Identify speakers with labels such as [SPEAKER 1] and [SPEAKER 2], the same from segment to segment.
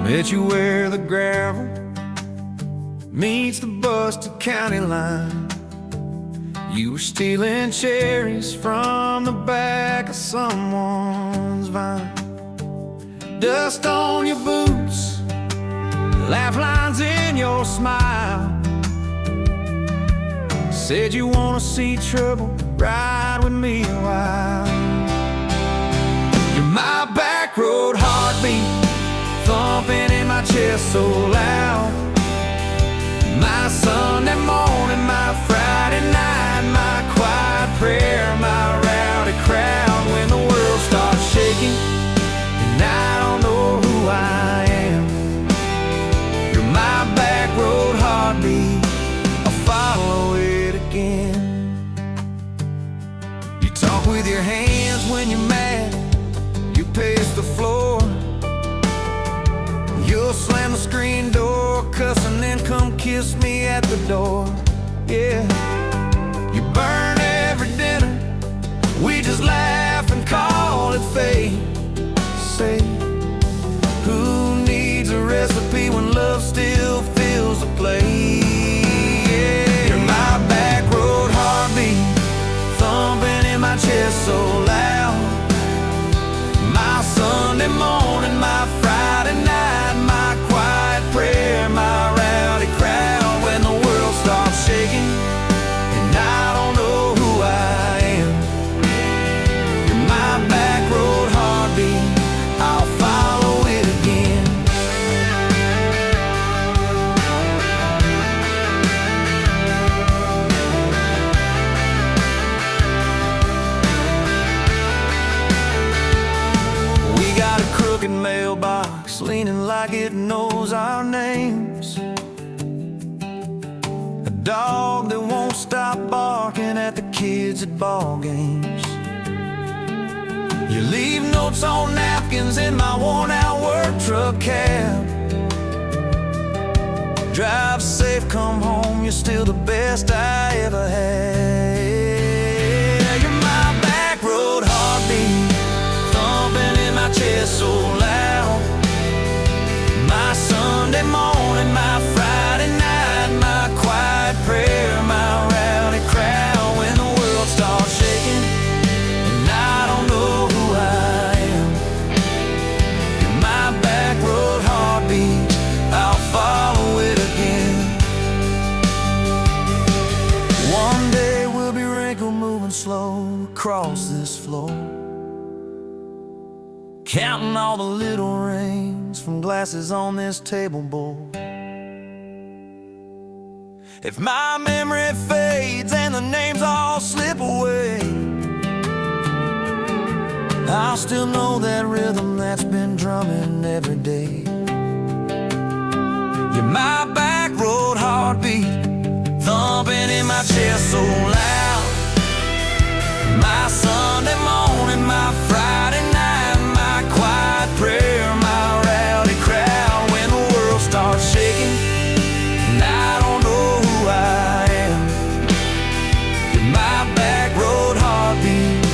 [SPEAKER 1] Met you where the gravel meets the busted county line. You were stealing cherries from the back of someone's vine. Dust on your boots, laugh lines in your smile. Said you wanna see trouble, ride with me a while. You're my back road heartbeat, thumping in my chest so loud. My Sunday morning, my Friday night, my quiet prayer, my rowdy crowd. When the world starts shaking and I don't know who I am, you're my back road heartbeat, I'll follow it again. You talk with your hands when you're mad, you pace the floor. You'll slam the screen door, cuss, and then come kiss me at the door. Yeah, you burn every dinner, we just laugh and call it fate. Say, who needs a recipe when love still fills the plate? Yeah, you're my back road heartbeat, thumping in my chest so loud. My Sunday morning, my Friday night, my quiet prayer, my rowdy crowd. When the world starts shaking and I don't know who I am, you're my back road heartbeat, I'll follow it again. We got a crooked mailbox leaning like it knows our names. A dog that won't stop barking at the kids at ball games. You leave notes on napkins in my worn-out work truck cab. Drive safe, come home, you're still the best I ever had. You're my back road heartbeat, thumping in my chest so loud. My Sunday morning, my Friday night, my quiet prayer, my rowdy crowd. When the world starts shaking and I don't know who I am, you're my back road heartbeat, I'll follow it again. One day we'll be wrinkled, moving slow across this floor, counting all the little rings from glasses on this table board. If my memory fades and the names all slip away, I'll still know that rhythm that's been drumming every day. You're my back road heartbeat, thumping in my chest so loud. My Sunday morning, my Friday night, my quiet prayer, my rowdy crowd. When the world starts shaking and I don't know who I am, you're my back road heartbeat,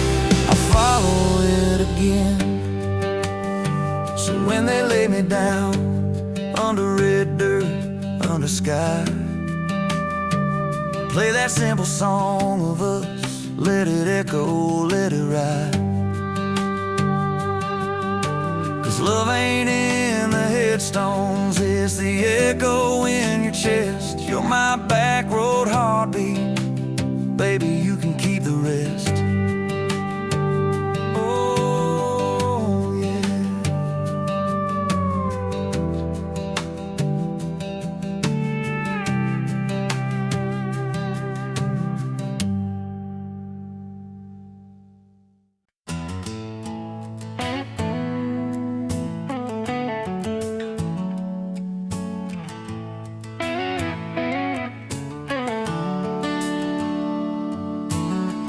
[SPEAKER 1] I'll follow it again. So when they lay me down under red dirt, under sky, play that simple song of us, let it echo, let it ride. Cause love ain't in the headstones, it's the echo in your chest. You're my back road heartbeat, baby, you can keep the rest. Oh yeah.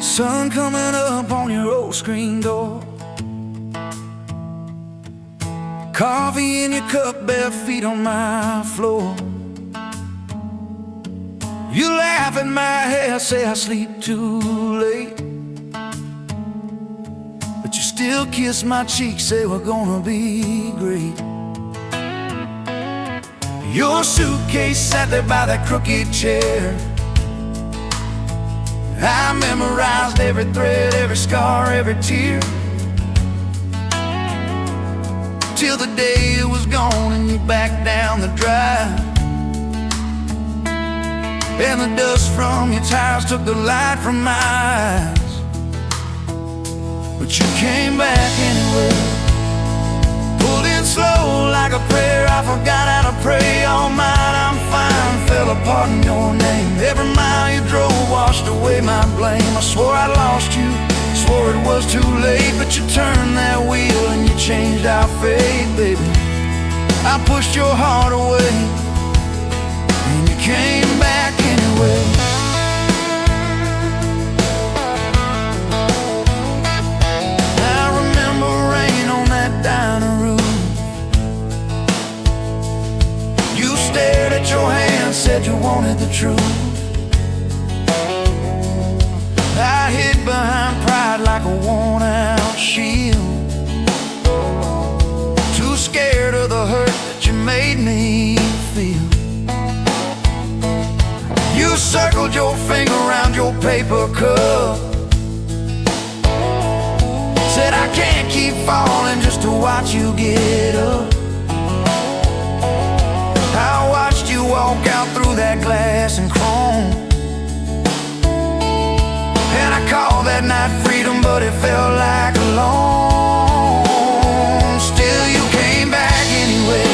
[SPEAKER 1] Sun coming up on your old screen door, coffee in your cup, bare feet on my floor. You laugh at my hair, say I sleep too late, but you still kiss my cheek, say we're gonna be great. Your suitcase sat there by that crooked chair. I memorized every thread, every scar, every tear, till the day it was gone and you backed down the drive, and the dust from your tires took the light from my eyes. But you came back anyway, pulled in slow like a prayer. I forgot how to pray all night. I'm fine, fell apart in your name. Every mile you drove washed away my blame. I swore I lost you, swore it was too late, but you turned that wheel and you changed our fate, baby. I pushed your heart away and you came back anyway. I remember rain on that dining room. You stared at your hand, said you wanted the truth. I hid behind pride like a worn-out shield, too scared of the hurt that you made me feel. You circled your finger around your paper cup, said I can't keep falling just to watch you get up. I watched you walk out through that glass and chrome, and I called that night freedom, but it felt like alone. Still you came back anyway,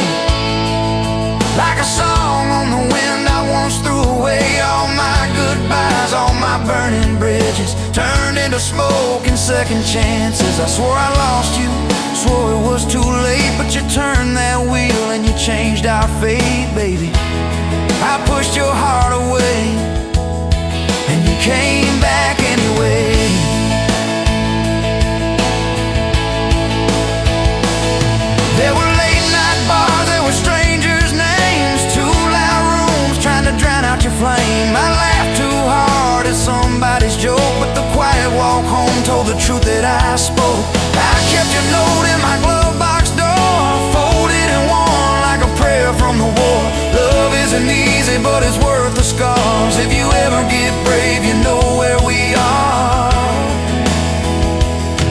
[SPEAKER 1] like a song on the wind. I once threw away all my goodbyes, all my burning bridges turned into smoke and second chances. I swore I lost you, swore it was too late, but you turned that wheel and you changed our fate, baby. I pushed your heart away and you came back anyway. There were late night bars, there were strangers' names, too loud rooms trying to drown out your flame. I laughed too hard at somebody's joke, but the quiet walk home told the truth that I spoke. I kept your note in my glove box door, folded in one like a prayer from the war. Love isn't easy, but it's worth the scars. If you ever get brave, you know where we are.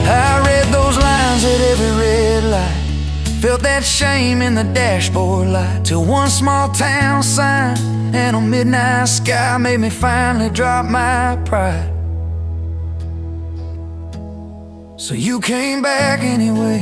[SPEAKER 1] I read those lines at every red light, felt that shame in the dashboard light, till one small town sign and a midnight sky made me finally drop my pride. So you came back anyway,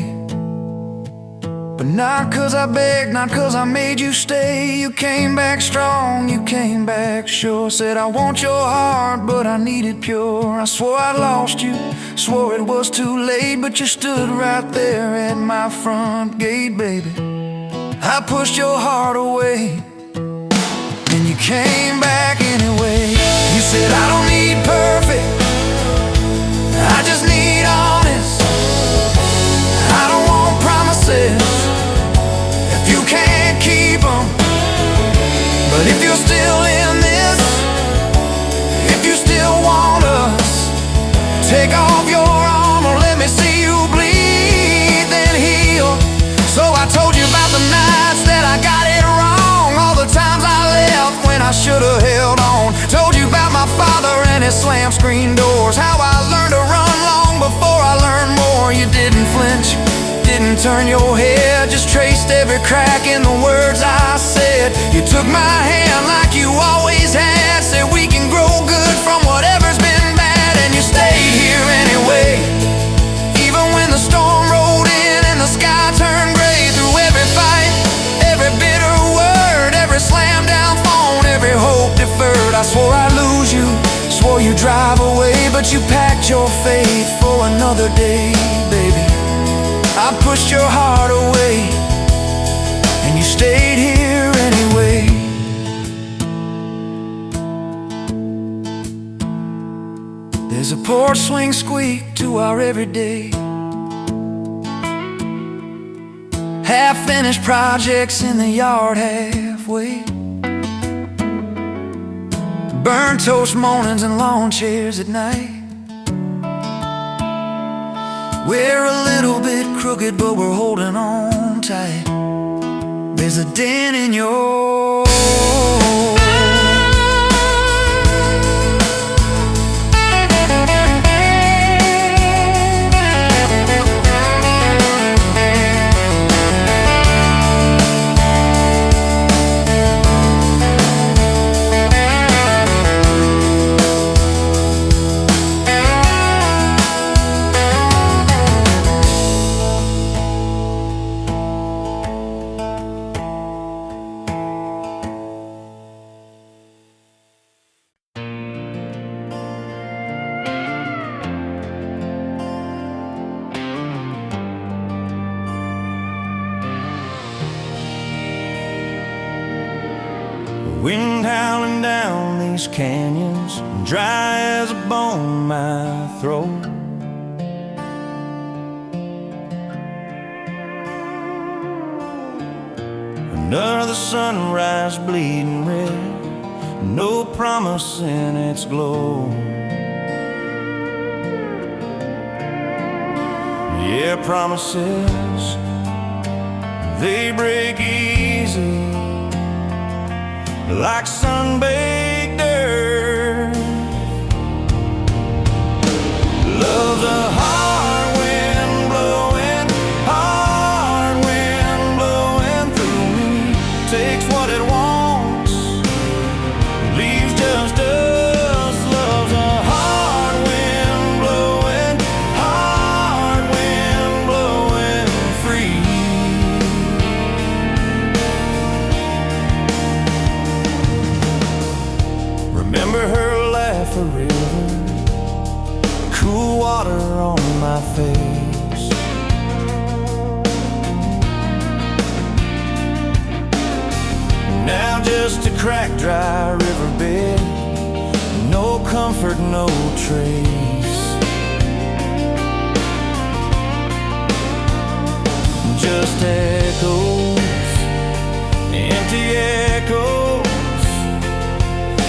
[SPEAKER 1] but not 'cause I begged, not 'cause I made you stay. You came back strong, you came back sure. Said I want your heart, but I need it pure. I swore I lost you, swore it was too late, but you stood right there at my front gate, baby. I pushed your heart away and you came back anyway. You said I don't need perfect, I just need honest. I don't want promises if you can't keep them. But if you're still in this, if you still want us, take off your armor, let me see you bleed, then heal. So I told you about the nights that I got it wrong, all the times I left when I should've held on. Told you about my father and his slam screen doors, how I learned to run long before I learned more. You didn't flinch, didn't turn your head, just traced every crack in the words I said. You took my hand like you always had, said we can grow good from whatever's been bad, and you stayed here anyway. Even when the storm rolled in and the sky turned gray, through every fight, every bitter word, every slam down phone, every hope deferred. I swore I'd lose you, swore you'd drive away, but you packed your faith for another day, baby. I pushed your heart away and you stayed here anyway. There's a porch swing squeak to our everyday, half-finished projects in the yard halfway. Burnt toast mornings and lawn chairs at night. We're a little bit crooked, but we're holding on tight. There's a dent in your wind howling down these canyons, dry as a bone in my throat. Another sunrise bleeding red, no promise in its glow. Yeah, promises, they break easy, like sun-baked earth. Love's a hard wind blowing, hard wind blowing through me. Takes what it wants, leaves just us. Love's a hard wind blowing, hard wind blowing free. Remember her laugh, a river, cool water on my face. Now just a cracked, dry riverbed, no comfort, no trace. Just echoes, empty echoes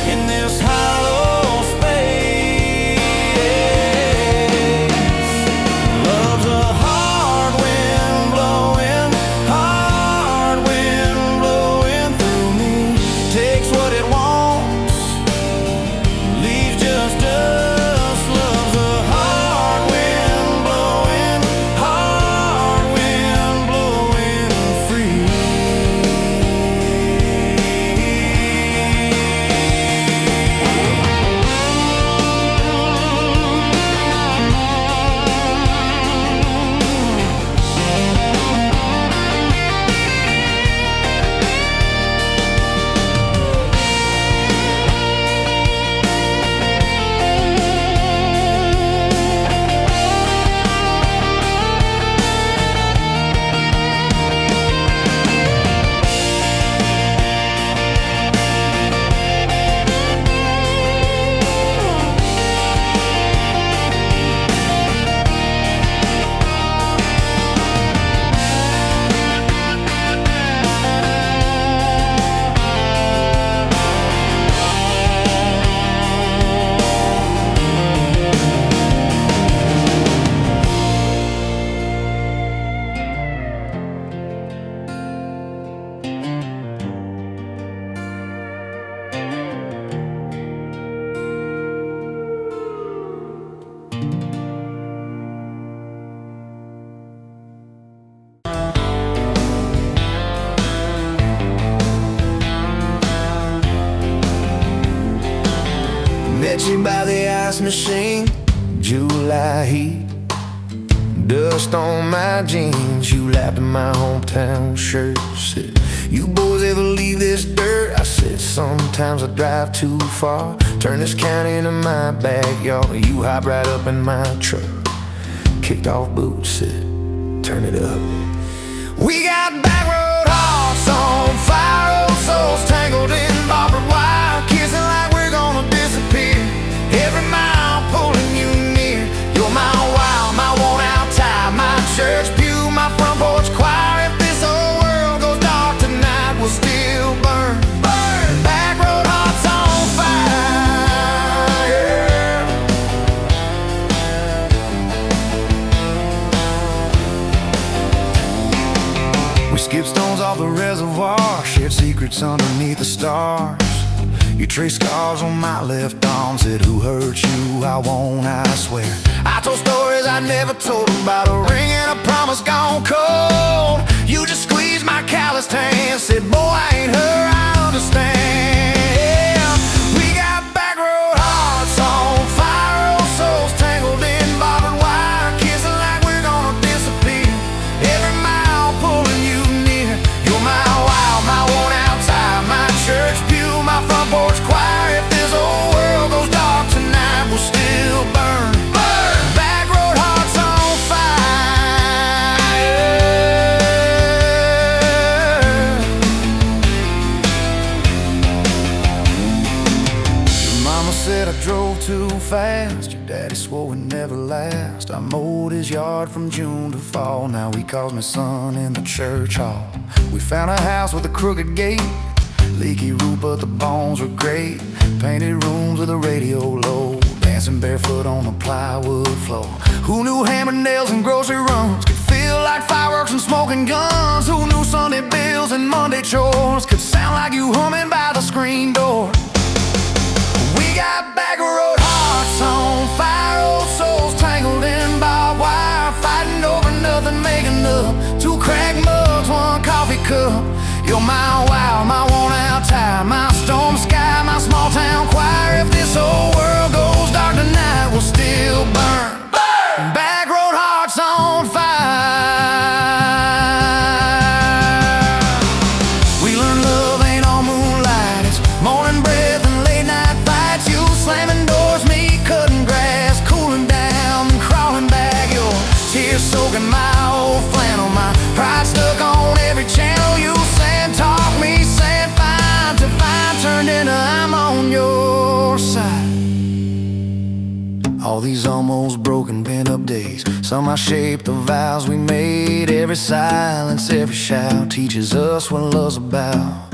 [SPEAKER 1] in this hollow space. Love's a hard wind blowing, hard wind blowing through me. Takes what it wants, leaves just us. Love's a hard wind blowing, hard wind blowing free. Met you by the ice machine, July heat, dust on my jeans. You lapped in my hometown shirt. Said, you boys ever leave this dirt? I said, sometimes I drive too far. Turn this county into my backyard. You hop right up in my truck, kicked off boots, said, turn it up. We got back road hearts on fire, old souls tangled in barbed wire, kissing like we're gonna disappear. Every mile pulling you near. You're my wow, my worn out tie, my church pew, my front porch choir. If this whole world goes dark tonight, we'll still burn. Burn. Back road hearts on fire. secrets underneath the stars. You trace scars on my left arm, said who hurt you, I won't, I swear. I told stories I never told about a ring and a promise gone cold. You just squeezed my calloused hand, said boy I ain't her, I understand. We got back road hearts on fire, old souls tangled in barbed wire, kissing like we're gonna disappear. Every mile pulling you near. You're my wild, my worn out time, my church pew, my front porch choir. If this whole world goes dark tonight, we'll still burn. Burn! Back road hearts on fire. Your mama said I drove too fast. Your daddy swore we'd never last. I mowed his yard from June to fall. Now he calls me son in the church hall. We found a house with a crooked gate, leaky roof but the bones were great. Painted rooms with a radio low, dancing barefoot on the plywood floor. Who knew hammered nails and grocery runs could feel like fireworks and smoking guns? Who knew Sunday bills and Monday chores could sound like you humming by the screen door? We got back road hearts on fire, old souls tangled in barbed wire, fighting over nothing, making up two cracked mugs, one coffee cup. You're my wild, my worn out time, my storm sky, my small town choir. If this whole world goes dark tonight, we'll still burn. Burn! Back road hearts on fire. We learned love ain't all moonlight, it's morning breath and late night fights. You slamming doors, me cutting grass, cooling down and crawling back. Your tears soaking my old flannel, my pride stuck on every channel. You talk me, saying fine to fine, turned into I'm on your side. All these almost broken pent-up days, somehow shaped the vows we made. Every silence, every shout teaches us what love's about.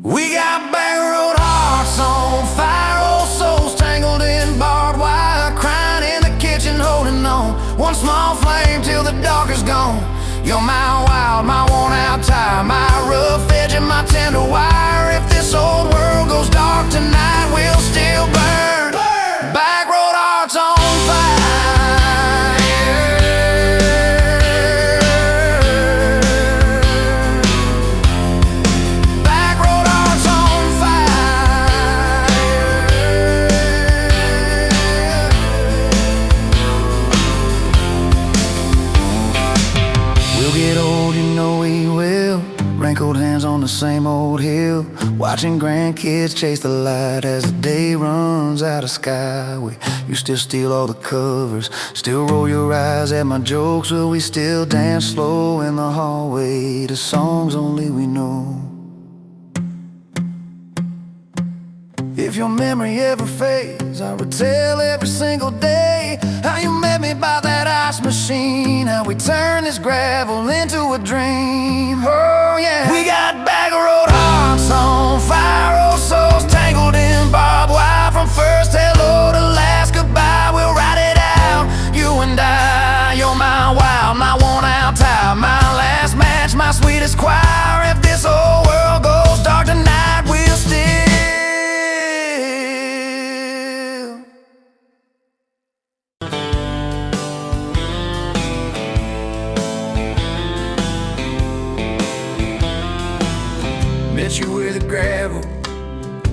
[SPEAKER 1] We got back road hearts on fire, old souls tangled in barbed wire, crying in the kitchen, holding on one small flame till the dark is gone. You're my wild, my worn out tire, my rough edge and my tender wire. If this old world goes dark tonight, we'll still burn. Burn! Back road hearts on fire. Back road hearts on fire. We'll get old, you know we will. Wrinkled hands on the same old hill, watching grandkids chase the light as the day runs out of sky. You still steal all the covers, still roll your eyes at my jokes. Will we still dance slow in the hallway to songs only we know? If your memory ever fades, I would tell every single day how you met me by that ice machine, how we turned this gravel into a dream. Oh yeah, we got back road hearts on fire, old souls tangled in barbed wire. From first hello to last goodbye, we'll ride it out, you and I. You're my wild, my worn out tire, my last match, my sweetest choir. If this whole world goes dark tonight, we'll still met you where the gravel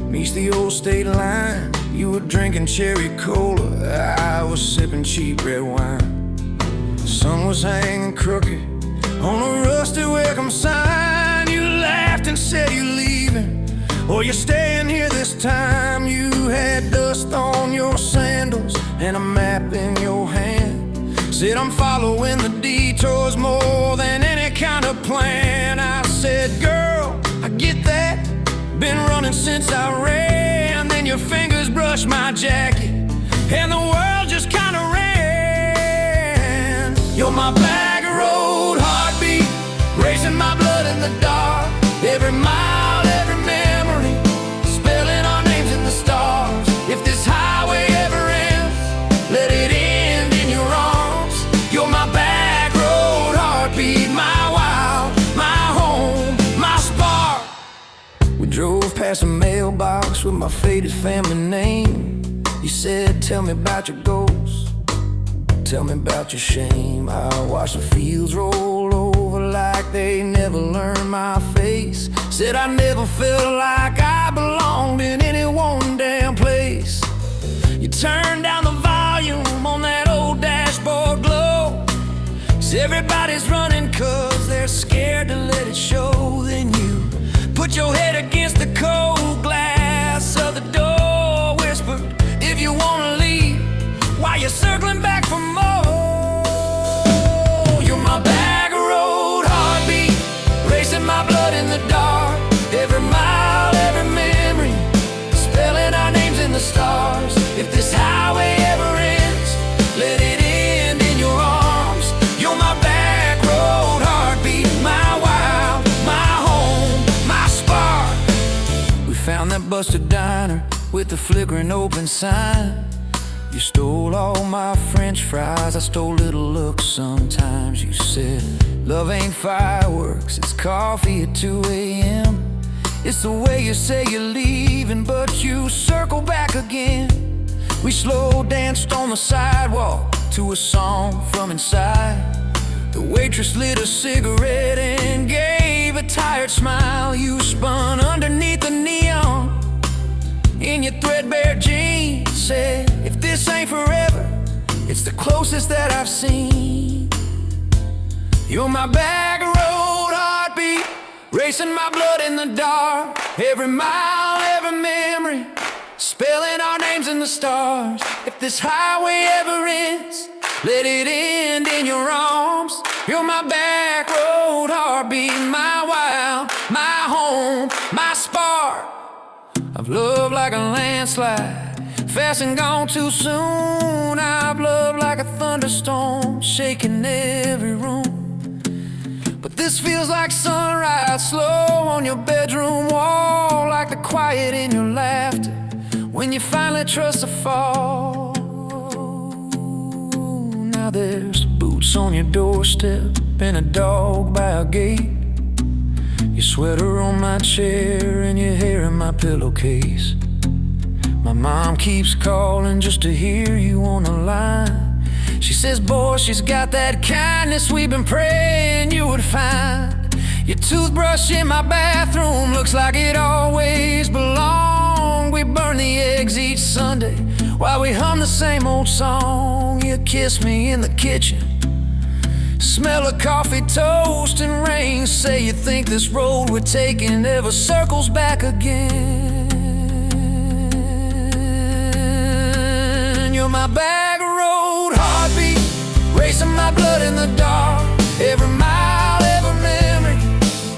[SPEAKER 1] meets the old state line. You were drinking cherry cola, I was sipping cheap red wine. The sun was hanging crooked on a rusty welcome sign. You laughed and said you're leaving, or you're staying here this time. You had dust on your sandals and a map in your hand. Said I'm following the detours more than any kind of plan. I said, girl, I get that, been running since I ran. Then your fingers brushed my jacket and the world just kinda ran. You're my back road heartbeat, racing my blood in the dark. Every mile, every memory, spelling our names in the stars. If this highway ever ends, let it end in your arms. You're my back road heartbeat, my wild, my home, my Drove past a mailbox with my faded family name. You said, tell me about your goals, tell me about your shame. I watched the fields roll over like they never learned my face. Said I never felt like I belonged in any one damn place. You turned down the volume on that old dashboard glow. 'Cause everybody's running 'cause they're scared to let it show. Then you put your head against the cold glass of the door, whispered, if you wanna leave, while you're circling back for more. You're my back road heartbeat, racing my blood in the dark. Every mile, every memory, spelling our names in the stars. If this highway ever ends, let it end in your arms. You're my back road heartbeat, my wild, my home, my spark. We found that busted diner with the flickering open sign. You stole all my French fries, I stole little looks sometimes. You said, love ain't fireworks, it's coffee at 2 a.m. It's the way you say you're leaving, but you circle back again. We slow danced on the sidewalk to a song from inside. The waitress lit a cigarette and gave a tired smile. You spun underneath the neon in your threadbare jeans. Said, if this ain't forever, it's the closest that I've seen. You're my back road heartbeat, racing my blood in the dark. Every mile, every memory, spelling our names in the stars. If this highway ever ends, let it end in your arms. You're my back road heartbeat, my wild, my home, my spark. I've loved like a landslide, fast and gone too soon. I've loved like a thunderstorm, shaking every room. But this feels like sunrise, slow on your bedroom wall, like the quiet in your laughter when you finally trust the fall. Now there's boots on your doorstep and a dog by a gate. Your sweater on my chair and your hair in my pillowcase. My mom keeps calling just to hear you on the line. She says, boy, she's got that kindness we've been praying you would find. Your toothbrush in my bathroom looks like it always belonged. We burn the eggs each Sunday while we hum the same old song. You kiss me in the kitchen, smell of coffee, toast, and rain. Say you think this road we're taking ever circles back again. You're my back road heartbeat, racing my blood in the dark. Every mile, every memory,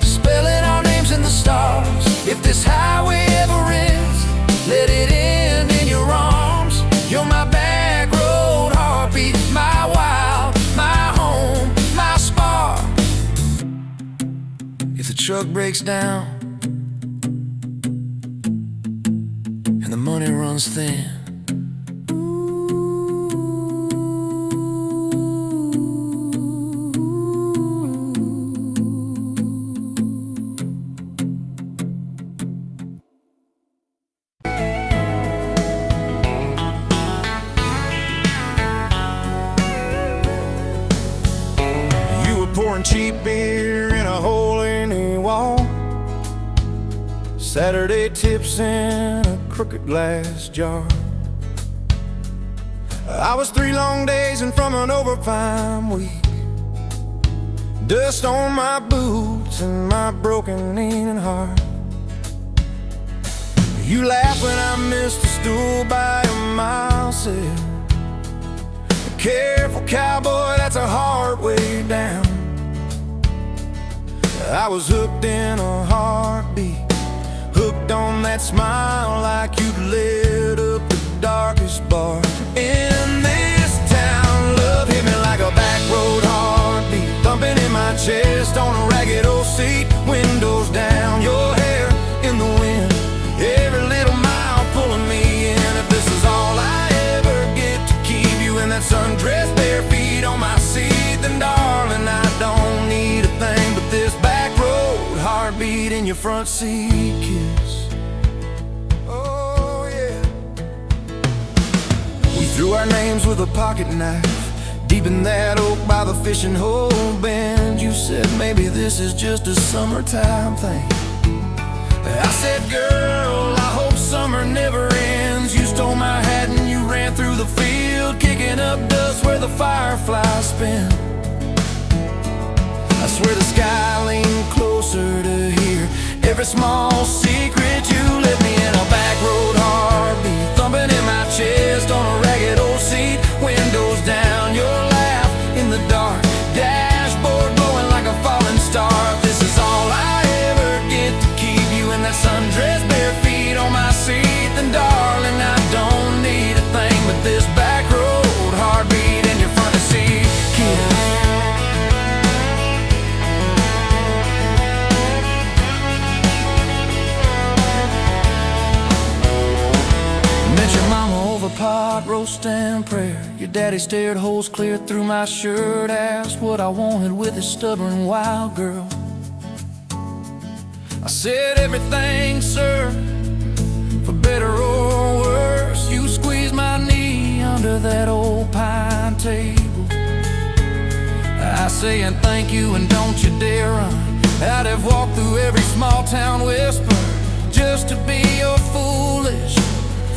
[SPEAKER 1] spelling our names in the stars. If this highway ever ends, let it end in your arms. You're my back road heartbeat, my wild, my home, my spark. If the truck breaks down and the money runs thin,
[SPEAKER 2] pouring cheap beer in a hole in the wall, Saturday tips in a crooked glass jar. I was 3 long days and from an overtime week, dust on my boots and my broken aching heart. You laugh when I missed a stool by a mile, said, careful cowboy, that's a hard way down. I was hooked in a heartbeat, hooked on that smile like you'd lit up the darkest bar in this town. Love hit me like a back road heartbeat, thumping in my chest on a ragged old seat, windows down, your hair in the wind, every little mile pulling me in. If this is all I ever get to keep you in that sundress, bare feet on my seat, then darling, I don't need a thing but this back road heartbeat in your your front seat kiss. Oh yeah. We threw our names with a pocket knife deep in that oak by the fishing hole bend. You said maybe this is just a summertime thing. I said, girl, I hope summer never ends. You stole my hat and you ran through the field, kicking up dust where the fireflies spin. I swear the sky leaned closer to hear every small secret. You left me in a back road heartbeat, thumping in my chest on a ragged old seat. Windows down, your laugh in the dark, dashboard glowing like a falling star. This is all I ever get to keep you in that sundress, bare feet on my seat. Then darling, I don't need a thing but this back road heartbeat and your front seat kiss. Your mama over pot roast and prayer. Your daddy stared holes clear through my shirt, asked what I wanted with his stubborn wild girl. I said everything, sir, for better or worse. You squeezed my knee under that old pine table. I say and thank you and don't you dare run. I'd have walked through every small town whisper just to be your foolish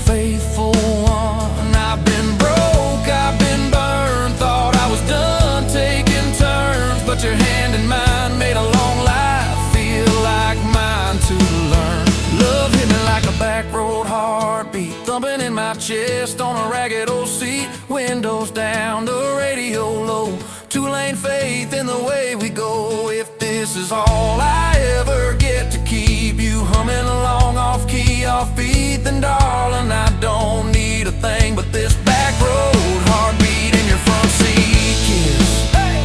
[SPEAKER 2] faithful one. I've been broke, I've been burned, thought I was done taking turns, but your hand in mine made a long life feel like mine to learn. Love hit me like a back road heartbeat, thumping in my chest on a ragged old seat. Windows down, the radio low, two-lane faith in the way we go. If this is all I ever get to keep you humming along off key, off beat, then darling, I don't need a thing but this back road heartbeat and your front seat kiss. Hey!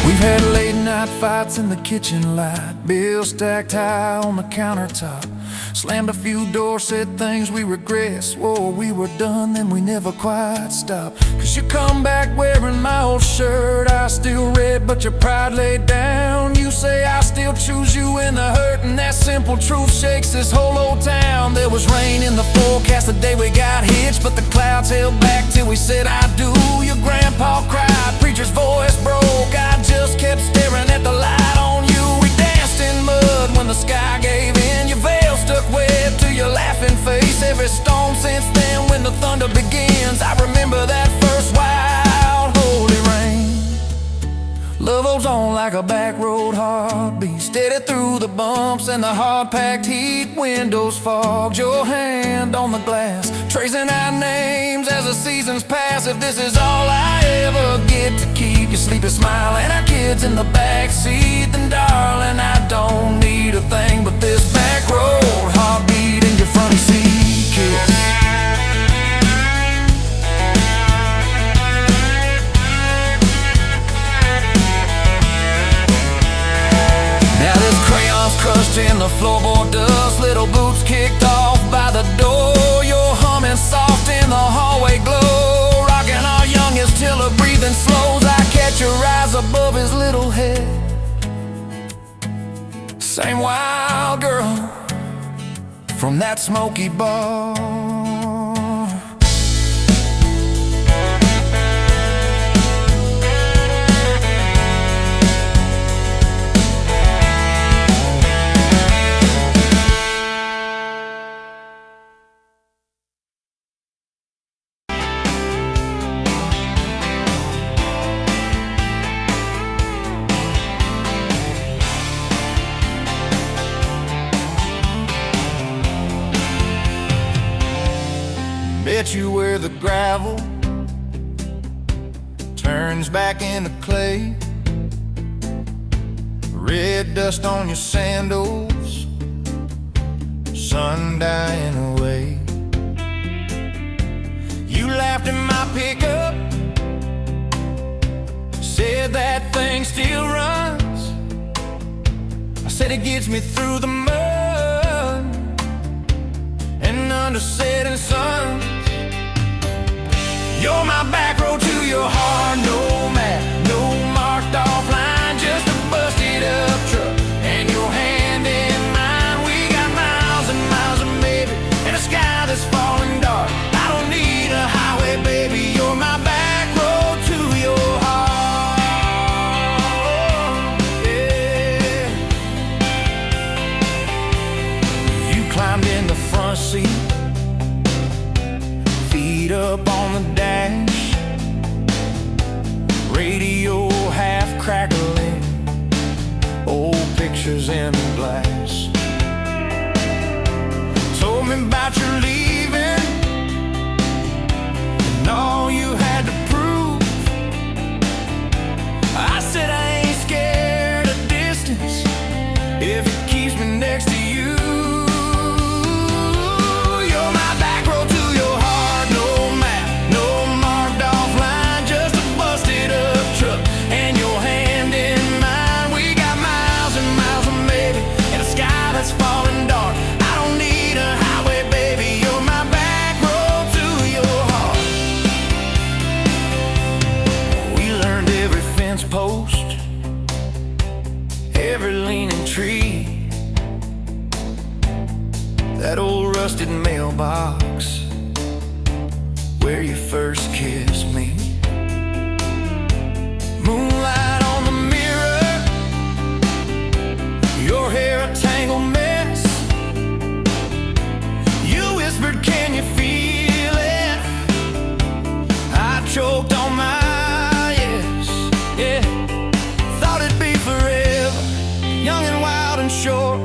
[SPEAKER 2] We've had late night fights in the kitchen light, bills stacked high on the countertop. Slammed a few doors, said things we regret, swore we were done, then we never quite stopped. Cause you come back wearing my old shirt, I still red but your pride laid down. You say I still choose you in the hurt, and that simple truth shakes this whole old town. There was rain in the forecast the day we got hitched, but the clouds held back till we said I do. Your grandpa cried, preacher's voice broke, I just kept staring at the light on you. We danced in mud when the sky gave in, your veil stuck wet to your laughing face. Every storm since then when the thunder begins, I remember that first wild holy rain. Love holds on like a back road heartbeat, steady through the bumps and the hard-packed heat. Windows fogged, your hand on the glass, tracing our names as the seasons pass. If this is all I ever get to keep you sleeping, smiling, our kids in the backseat, then darling, I don't need a thing but this back road heartbeat and your front seat kiss. Now this crayon's crushed in the floorboard dust, little boots kicked off by the door. You're humming soft in the hallway glow, rocking our youngest till her breathing slows. I catch your eyes above his little head, same wild girl from that smoky bar. Bet you where the gravel turns back into clay, red dust on your sandals, sun dying away. You laughed in my pickup, said that thing still runs. I said it gets me through the mud and under setting suns.
[SPEAKER 1] You're my back road to your heart. No map, no marked off line, just a busted up truck and your hand in mine. We got miles and miles of maybe and a sky that's falling dark. I don't need a highway, baby. You're my back road to your heart. Yeah. You climbed in the front seat, feet up on the dash, radio half crackling, old pictures in glass. Told me about your leaving and all you had to prove. I said I ain't scared of distance if it keeps me next to you. You're my back road to your heart. No map, no marked off line, just a busted up truck and your hand in mine. We got miles and miles of maybe and a sky that's falling dark. I don't need a highway, baby. You're my back road to your heart. We learned every fence post, every leaning tree, that old rusted mailbox where you first kissed me. Moonlight on the mirror, your hair a tangled mess. You whispered, can you feel it? I choked on my yes, yeah. Thought it'd be forever, young and wild and short.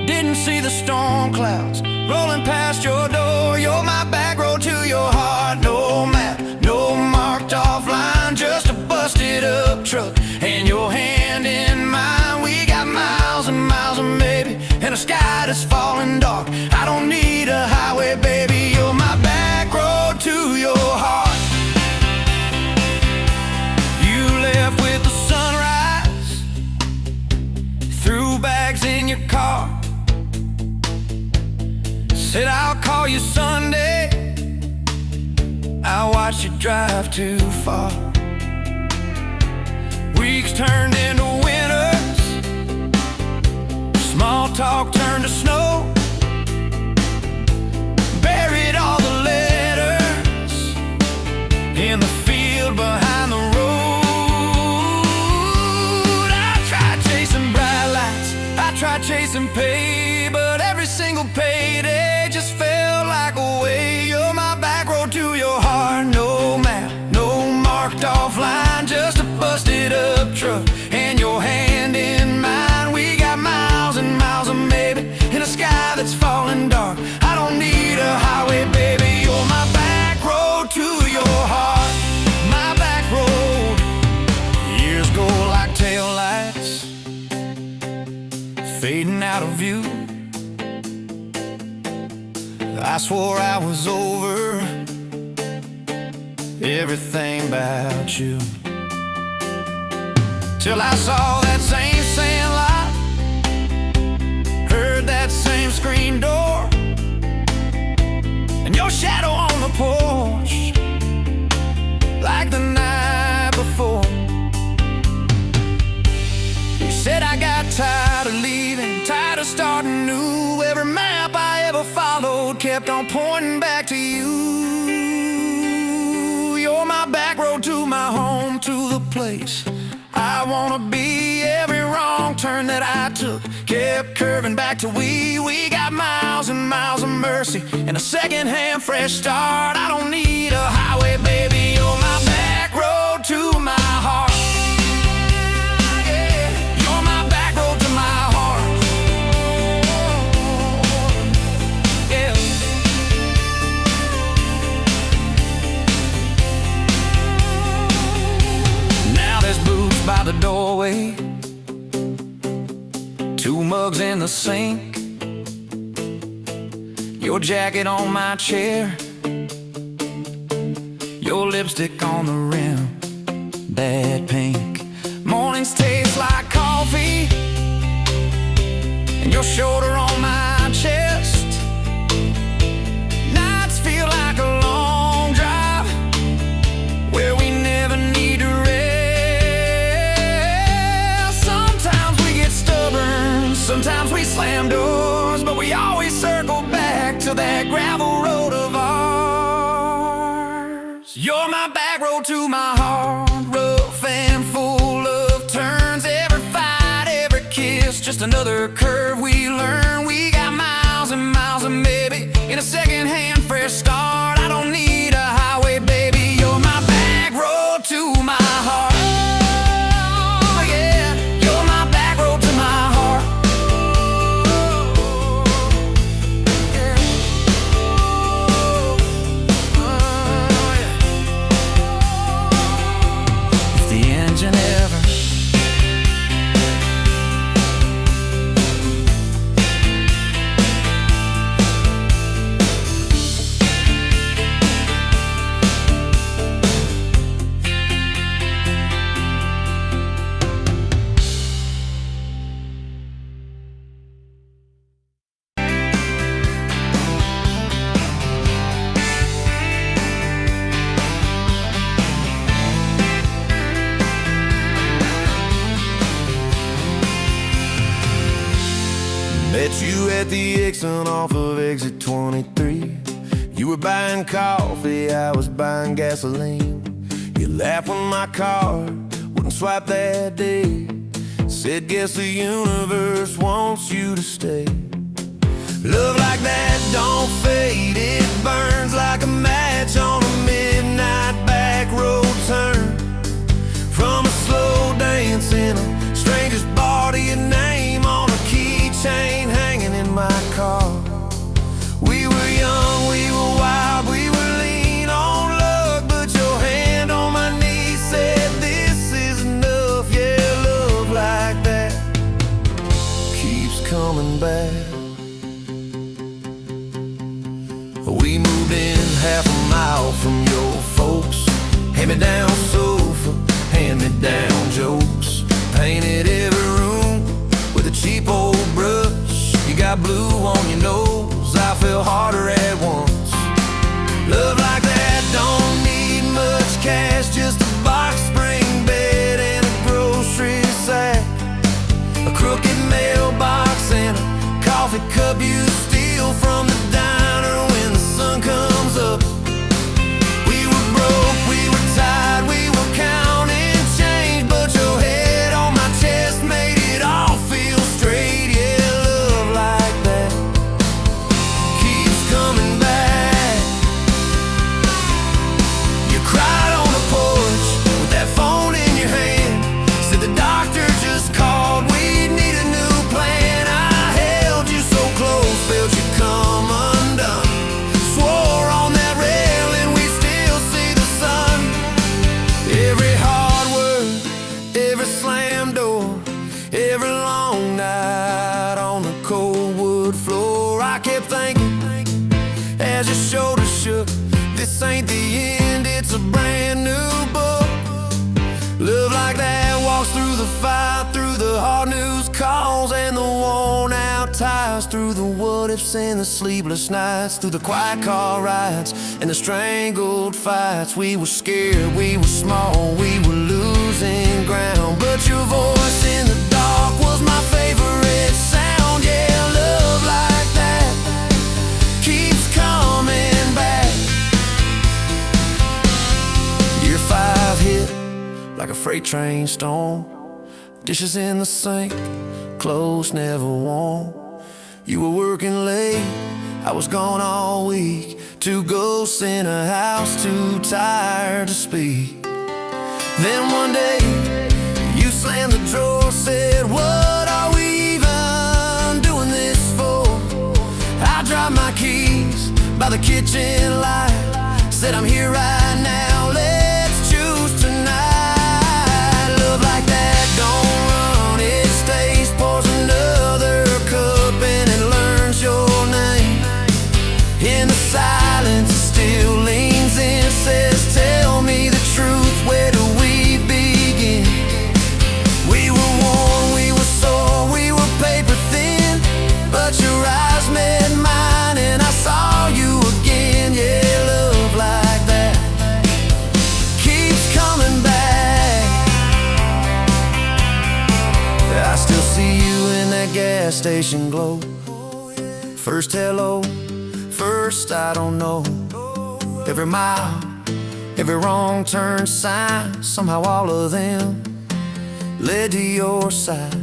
[SPEAKER 1] Didn't see the storm clouds rolling past your door. You're my back road to your heart. No map, no marked off line, just a busted up truck and your hand in mine. We got miles and miles of maybe and a sky that's falling dark. I don't need a highway, baby. You're my back road to your heart. You left with the sunrise, threw bags in your car, said I'll call you Sunday. I watched you drive too far. Weeks turned into winters, small talk turned to snow. Buried all the letters in the field behind the road. I tried chasing bright lights, I tried chasing pay, but every single payday just felt like a way. You're my back road to your heart. No map, no marked off line, just a busted up truck and your hand in mine. We got miles and miles of maybe in a sky that's falling dark. I don't need a highway, baby. You're my back road to your heart. My back road. Years go like tail lights, fading out of view. I swore I was over everything about you, till I saw that same sandlot, heard that same screen door, and your shadow on the porch like the night before. You said I got tired of leaving, tired of starting new. Every map I ever followed kept on pointing back to you. You're my back road to my home, to the place I wanna be. Every wrong turn that I took kept curving back to we. We got miles and miles of mercy and a second-hand fresh start. I don't need a highway, baby. You're my back road to my heart. By the doorway, 2 mugs in the sink, your jacket on my chair, your lipstick on the rim, that pink. Mornings taste like coffee, and your shoulder on my chest. Nights feel like a long drive, slam doors, but we always circle back to that gravel road of ours. You're my back road to my heart, rough and full of turns. Every fight, every kiss, just another curve we learn. We got miles and miles and maybe in a second-hand fresh start. I don't need a highway, baby. You're my back road to my heart.
[SPEAKER 2] Met you at the exit off of exit 23. You were buying coffee, I was buying gasoline. You laughed when my card wouldn't swipe that day. Said, guess the universe wants you to stay. Love like that don't fade, it burns like a match on a midnight back road turn. From a slow dance in a stranger's bar to your name on a keychain hanging in my car. We were young, we were wild, we were lean on luck, but your hand on my knee said this is enough. Yeah, love like that keeps coming back. We moved in half a mile from your folks. Hand-me-down sofa, hand-me-down jokes. Painted every room with a cheap old brush. You got blue on your nose, I feel harder at once. Love like that don't need much cash, just a box spring bed and a grocery sack. A crooked mailbox and a coffee cup you steal from the diner when the sun comes up. We were broke, we were tired, we were counting change, but your head on my chest made it all feel straight. Yeah, love like that keeps coming back. You cried on the porch with that phone in your hand. Said the doctor just called, we need a new plan. I held you so close, felt you come undone. Swore on that railing we still see the sun. Every hard word, every slam door, every long night on the cold wood floor. I kept thinking as your shoulders shook, this ain't the end, it's a brand new book. Love like that walks through the fight, through the hard news calls and the worn out tires, through the what ifs and the sleepless nights, through the quiet car rides and the strangled fights. We were scared, we were small, we were losing ground, but your voice in the dark was my favorite sound. Yeah, love like that keeps coming back. Year 5 hit like a freight train storm. Dishes in the sink, clothes never warm. You were working late, I was gone all week. 2 ghosts in a house, too tired to speak. Then one day, you slammed the drawer, said, what are we even doing this for? I dropped my keys by the kitchen light, said I'm here right now, let's choose tonight. Love like that don't run, it stays, pours another cup and it learns your name. In the silence it still leans in, says tell me the truth, where do we begin? We were worn, we were sore, we were paper thin, but your eyes met mine and I saw you again. Yeah, love like that
[SPEAKER 1] gas station glow. First hello, first I don't know. Every mile, every wrong turn sign, somehow all of them led to your side.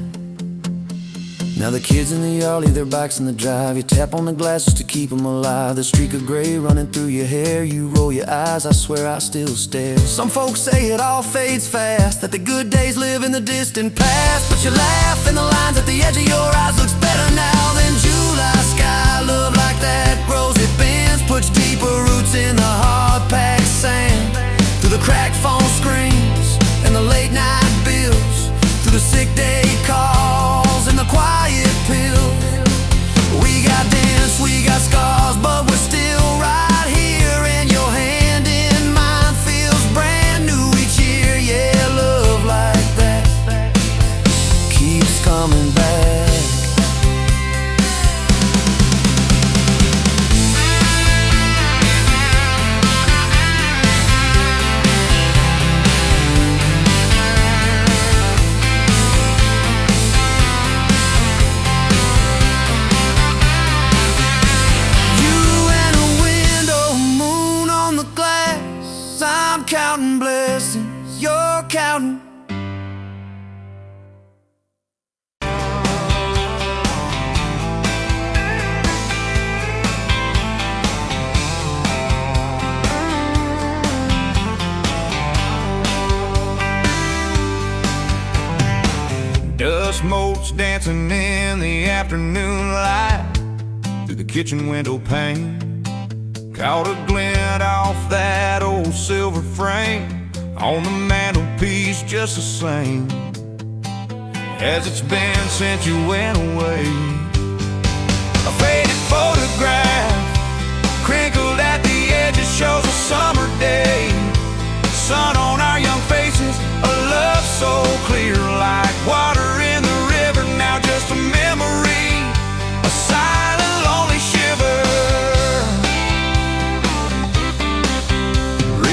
[SPEAKER 1] Now the kids in the yard leave their bikes in the drive. You tap on the glasses to keep them alive. The streak of gray running through your hair. You roll your eyes, I swear I still stare. Some folks say it all fades fast, that the good days live in the distant past. But you laugh and the lines at the edge of your eyes looks better now than July sky. Love like that grows, it bends, puts deeper roots in the hard-packed sand. Through the cracked phone screens and the late night bills, through the sick day calls and the quiet pills. We got dents, we got scars, but we're still right here. And your hand in mine feels brand new each year. Yeah, love like that keeps coming back. Counting blessings, you're counting.
[SPEAKER 2] Dust motes dancing in the afternoon light through the kitchen window pane. Caught a glint off that old silver frame on the mantelpiece, just the same as it's been since you went away. A faded photograph crinkled at the edges shows a summer day. Sun on our young faces, a love so clear like water in the river. Now just a memory, a silent lonely shiver.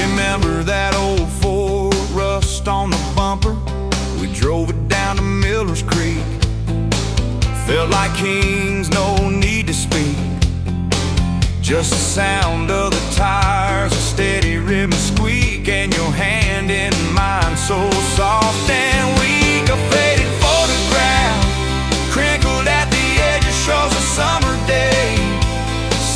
[SPEAKER 2] Remember that old Ford, rust on the bumper? We drove it down to Miller's Creek. Felt like kings, no need to speak. Just the sound of the tires, a steady rhythm squeak, and your hand in mine so soft and weak. A faded photograph crinkled at the edges shows a summer day.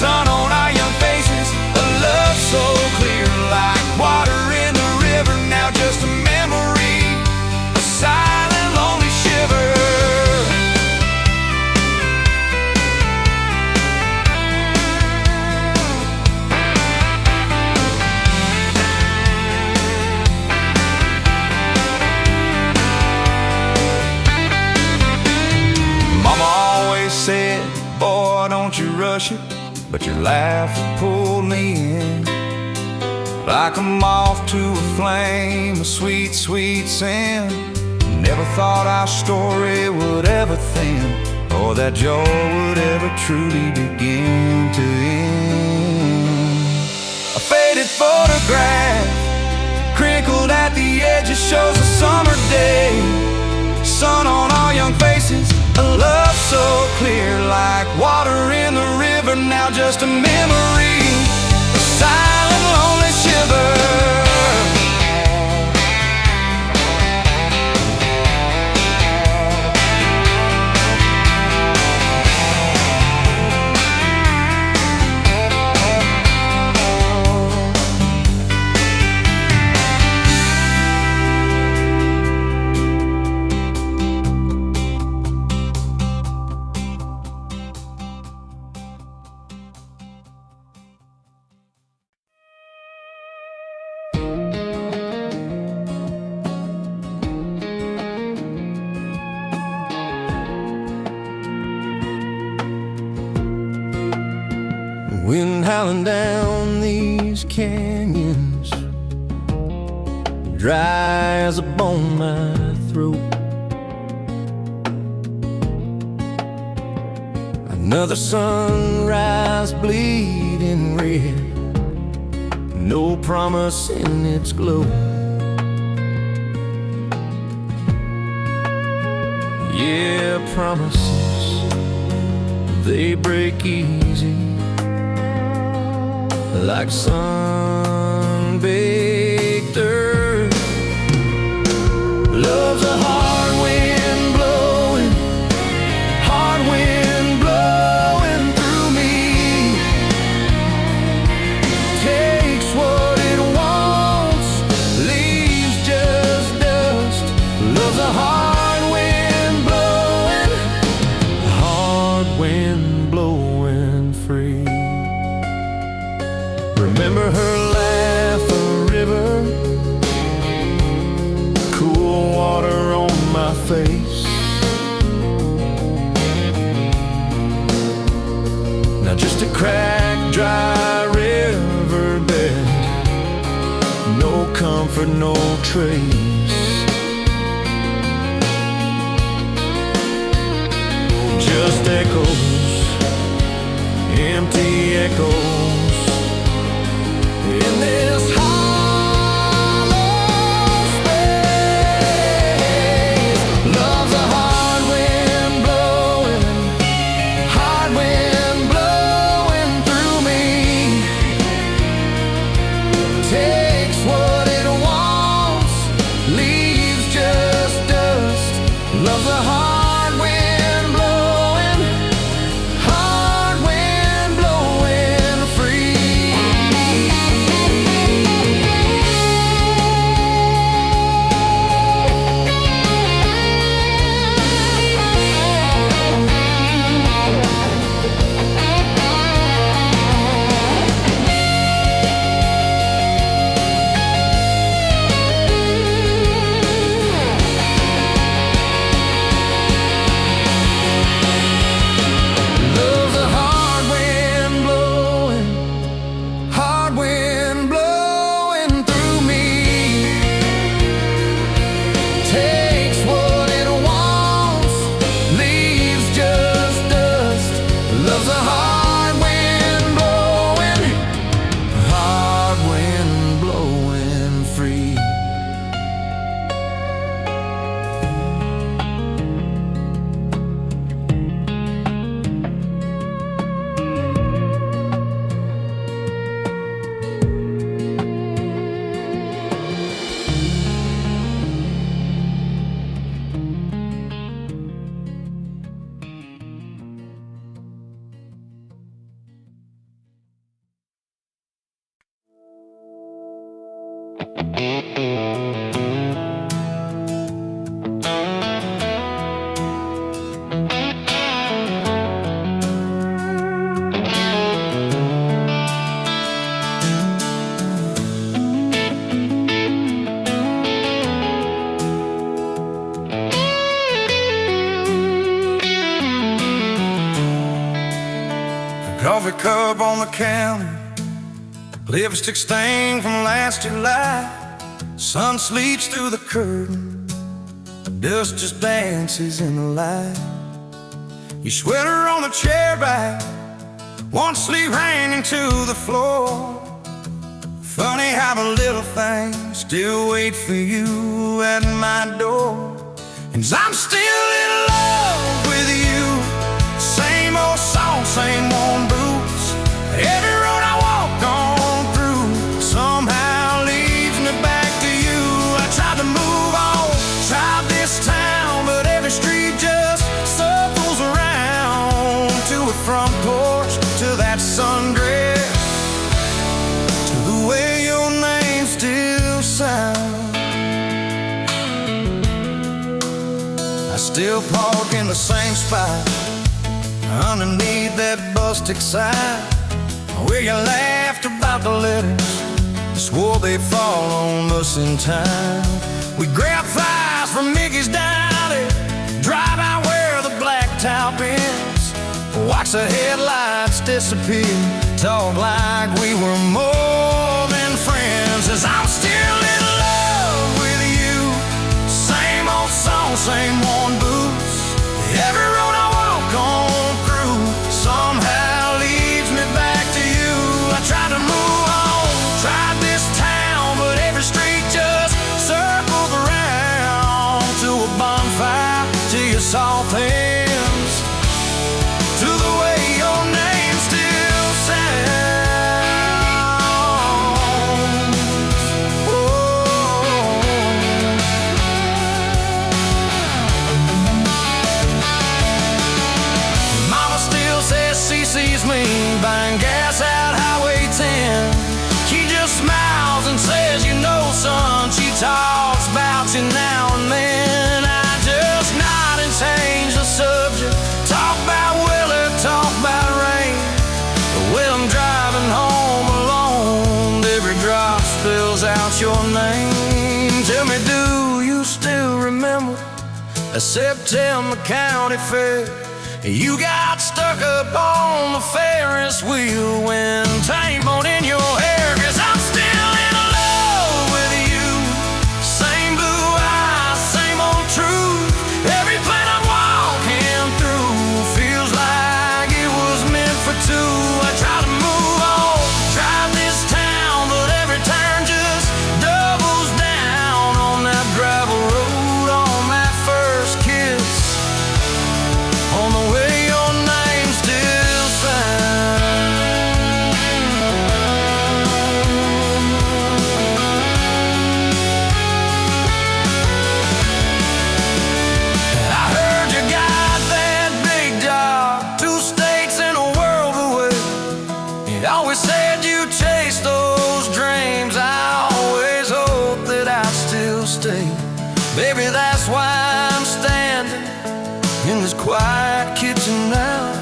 [SPEAKER 2] Sun on our young faces, a love so clear like water in the river. Now just a memory, a silent lonely shiver. Mama always said, boy, don't you rush it, but your laugh pulled me in like a moth to a flame, a sweet, sweet sin. Never thought our story would ever thin, or that joy would ever truly begin to end. A faded photograph crinkled at the edges shows a summer day. Sun on our young faces, a love so clear like water in the river. Now just a memory, a silent lonely shiver. Wind howling down these canyons, dry as a bone my throat. Another sunrise bleeding red, no promise in its glow. Yeah, promises they break easy, like sun-baked earth. Love's a hard wind blowing, hard wind blowing through me. Takes what it wants, leaves just dust. Love's a hard wind blowing free. Remember her laugh, a river, cool water on my face. Now just a cracked, dry riverbed, no comfort, no trace. Just echoes, empty echoes in this hollow space. Love's a hard wind blowing through me. Takes what it wants, leaves just dust. Love's a hard wind blowing free. Love's a hard wind blowing through me. Takes what it wants, leaves just dust. Love's a hard wind blowing free.
[SPEAKER 1] Coffee cup on the counter, lipstick stain from last July. Sun sleeps through the curtain, dust just dances in the light. Your sweater on the chair back, one sleeve hanging to the floor. Funny how the little things still wait for you at my door. And I'm still in love with you. Same old song, same old boots. Every road I walk on through somehow leads me back to you. I tried to move on, tried this town, but every street just circles around to a front porch, to that sundress, to the way your name still sounds. I still park in the same spot underneath that busted sign where you laughed about the letters, swore they'd fall on us in time. We grab fries from Mickey's Deli, drive out where the blacktop ends, watch the headlights disappear, talk like we were more than friends. As I'm still in love with you, same old song, same worn boots. Every road I walk on through somehow leads me back to you. I tried to move on, tried this town, but every street just circles around to a bonfire, to your soft hands, to the way you now and then. I just nod and change the subject. Talk about weather, talk about rain. Well, I'm driving home alone. Every drop spells out your name. Tell me, do you still remember a September county fair? You got stuck up on the Ferris wheel when time on in your hair. 'Cause I'm still in love with you. Same blue eyes, same old truth. Everything I'm walking through feels like it was meant for two. I try to move on, drive this town, but every turn just doubles down on that gravel road, on that first kiss, on the way your name still sounds. I heard you got that big job, 2 states and a world away. You always said you chased those dreams. I always hoped that I'd still stay. Baby, that's why I'm standing in this quiet kitchen now,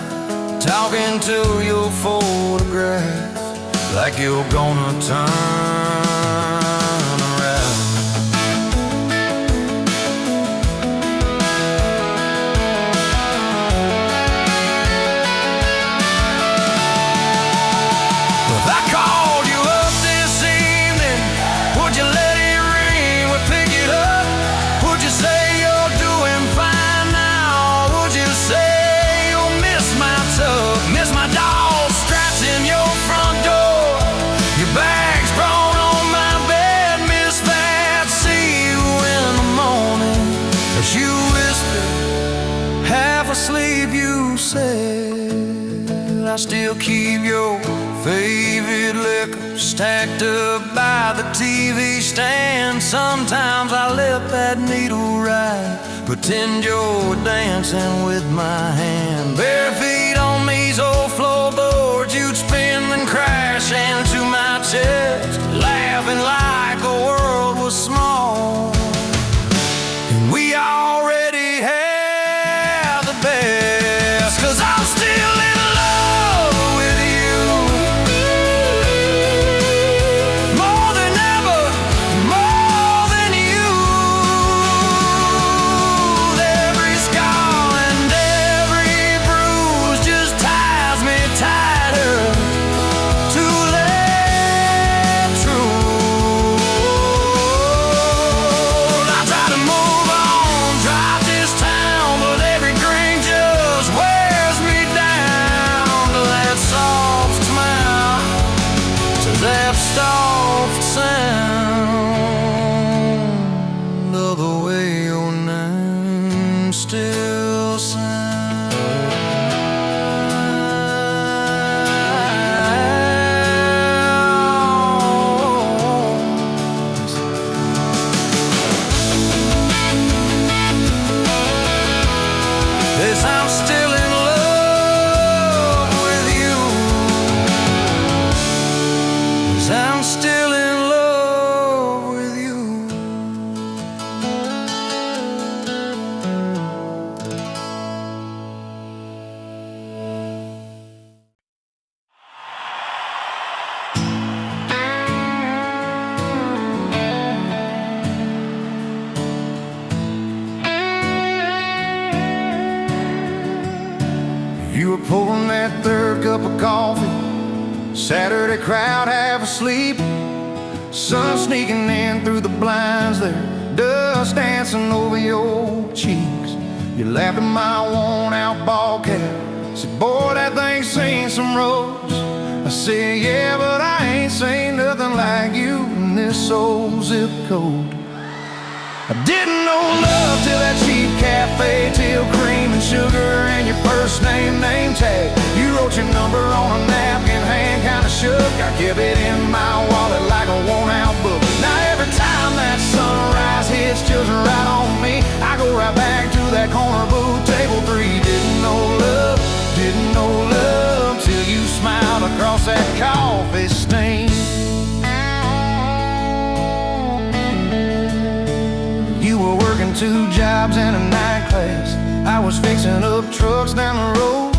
[SPEAKER 1] talking to your photograph like you're gonna turn around. If I called you up this evening, would you let it ring? Would pick it up? Would you say you're doing fine now? Would you say you'll miss my tub, miss my dog scratching your front door? Your bag's brought on my bed, miss that. See you in the morning as you whisper, half asleep. You said I still keep your favorite liquor stacked up by the TV stand. Sometimes I let that needle ride, pretend you're dancing with my hand. Bare feet on these old floorboards, you'd spin and crash into my chest, laughing like the world was small and we already had the best. 'Cause I'm still in love with you, more than ever, more than you. Every scar and every bruise just ties me tighter to that truth. I try to move on, drive this town, but every green just wears me down to that soft smile, to that soft sound of the way your name still sounds. Yes, I'm still in love with you. Yes, I'm still in love with you. You were pouring that third cup of coffee, Saturday crowd half asleep, sun sneaking in through the blinds there, dust dancing over your cheeks. You laughed at my worn out ball cap, said, boy, that thing's seen some roads. I said, yeah, but I ain't seen nothing like you in this old zip code. I didn't know love till that cheap cafe, till cream and sugar and your first name tag. You wrote your number on a napkin, hand kinda shook. I kept it in my wallet like a worn-out book. Now every time that sunrise hits just right on me, I go right back to that corner booth, table 3. Didn't know love till you smiled across that coffee stain. working 2 jobs and a night class. I was fixing up trucks down the road.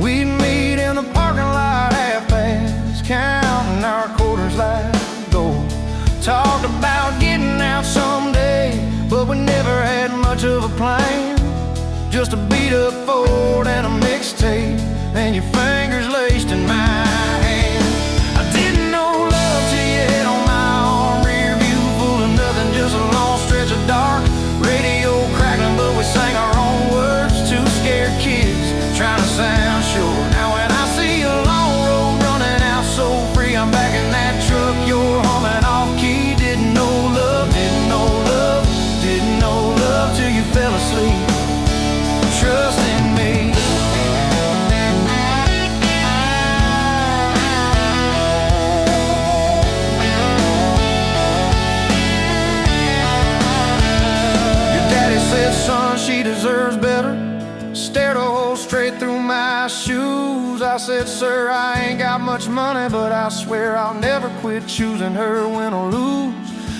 [SPEAKER 1] We'd meet in the parking lot half-past, counting our quarters like gold. Talked about getting out someday, but we never had much of a plan. Just a beat-up Ford and a mixtape, and your fingers laced in my hand. I didn't know love till you hit on my arm. Rear view full of nothing, just a long stretch of dark. Radio crackling, but we sang our own words. 2 scared kids trying to sound sure. Now when I see a long road running out so free, I'm back in that truck, you're humming off key. Didn't know love, didn't know love, didn't know love till you fell asleep. Trust in me. Your daddy said, son, she deserves better. Stared a hole straight through my shoes. I said, sir, I ain't got much money, but I swear I'll never quit choosing her, win or lose.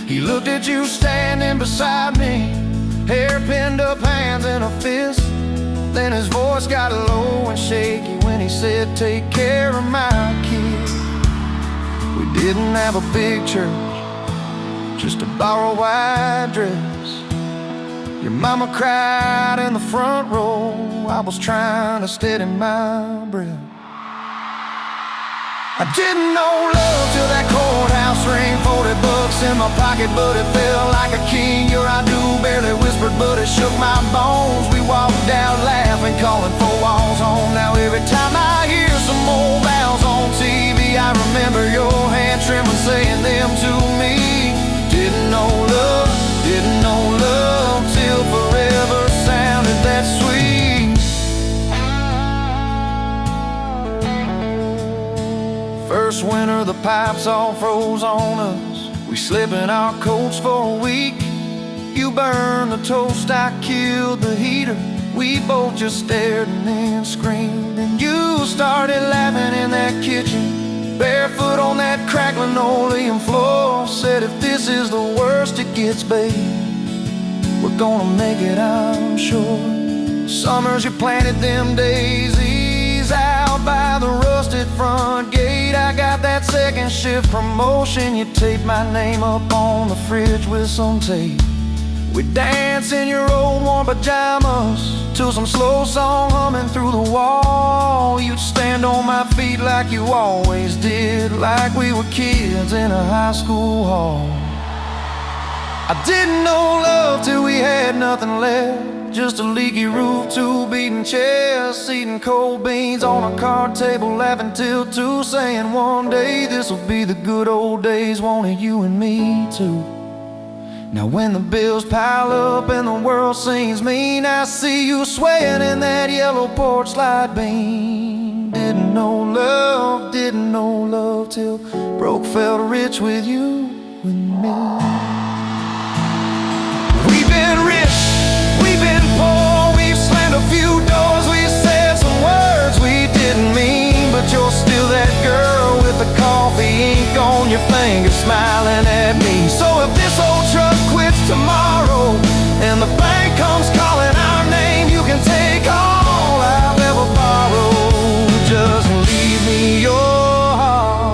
[SPEAKER 1] He looked at you standing beside me, hair pinned up, hands in a fist. Then his voice got low and shaky when he said, take care of my kid. We didn't have a big church, just a borrowed white dress. Your mama cried in the front row. I was trying to steady my breath. I didn't know love till that courthouse ring. 40 bucks in my pocket, but it felt like a king. Your I do barely whispered, but it shook my bones. We walked out laughing, calling 4 walls home. Now every time I hear some old vows on TV, I remember your hand trembling, saying them to me. Didn't know love, didn't know love till forever sounded that sweet. First winter, the pipes all froze on us. We slept in our coats for a week. You burned the toast, I killed the heater. We both just stared and then screamed. And you started laughing in that kitchen, barefoot on that crackling oleum floor. Said, if this is the worst it gets, babe, we're gonna make it, I'm sure. Summers you planted them daisies out by the rusted front gate. I got that second shift promotion. You taped my name up on the fridge with some tape. We'd dance in your old warm pajamas to some slow song humming through the wall. You'd stand on my feet like you always did, like we were kids in a high school hall. I didn't know love till we had nothing left, just a leaky roof, 2 beating chairs, eating cold beans on a card table, laughing till 2, saying one day this'll be the good old days, wanted you and me too. Now when the bills pile up and the world seems mean, I see you swaying in that yellow porch light beam. Didn't know love till broke felt rich with you and me. We've been rich, we've been poor, we've slammed a few doors, we've said some words we didn't mean, but you're still that girl with the coffee ink on your finger, smiling at me. So if this old truck quits tomorrow and the bank comes calling our name, you can take all I've ever borrowed, just leave me your heart.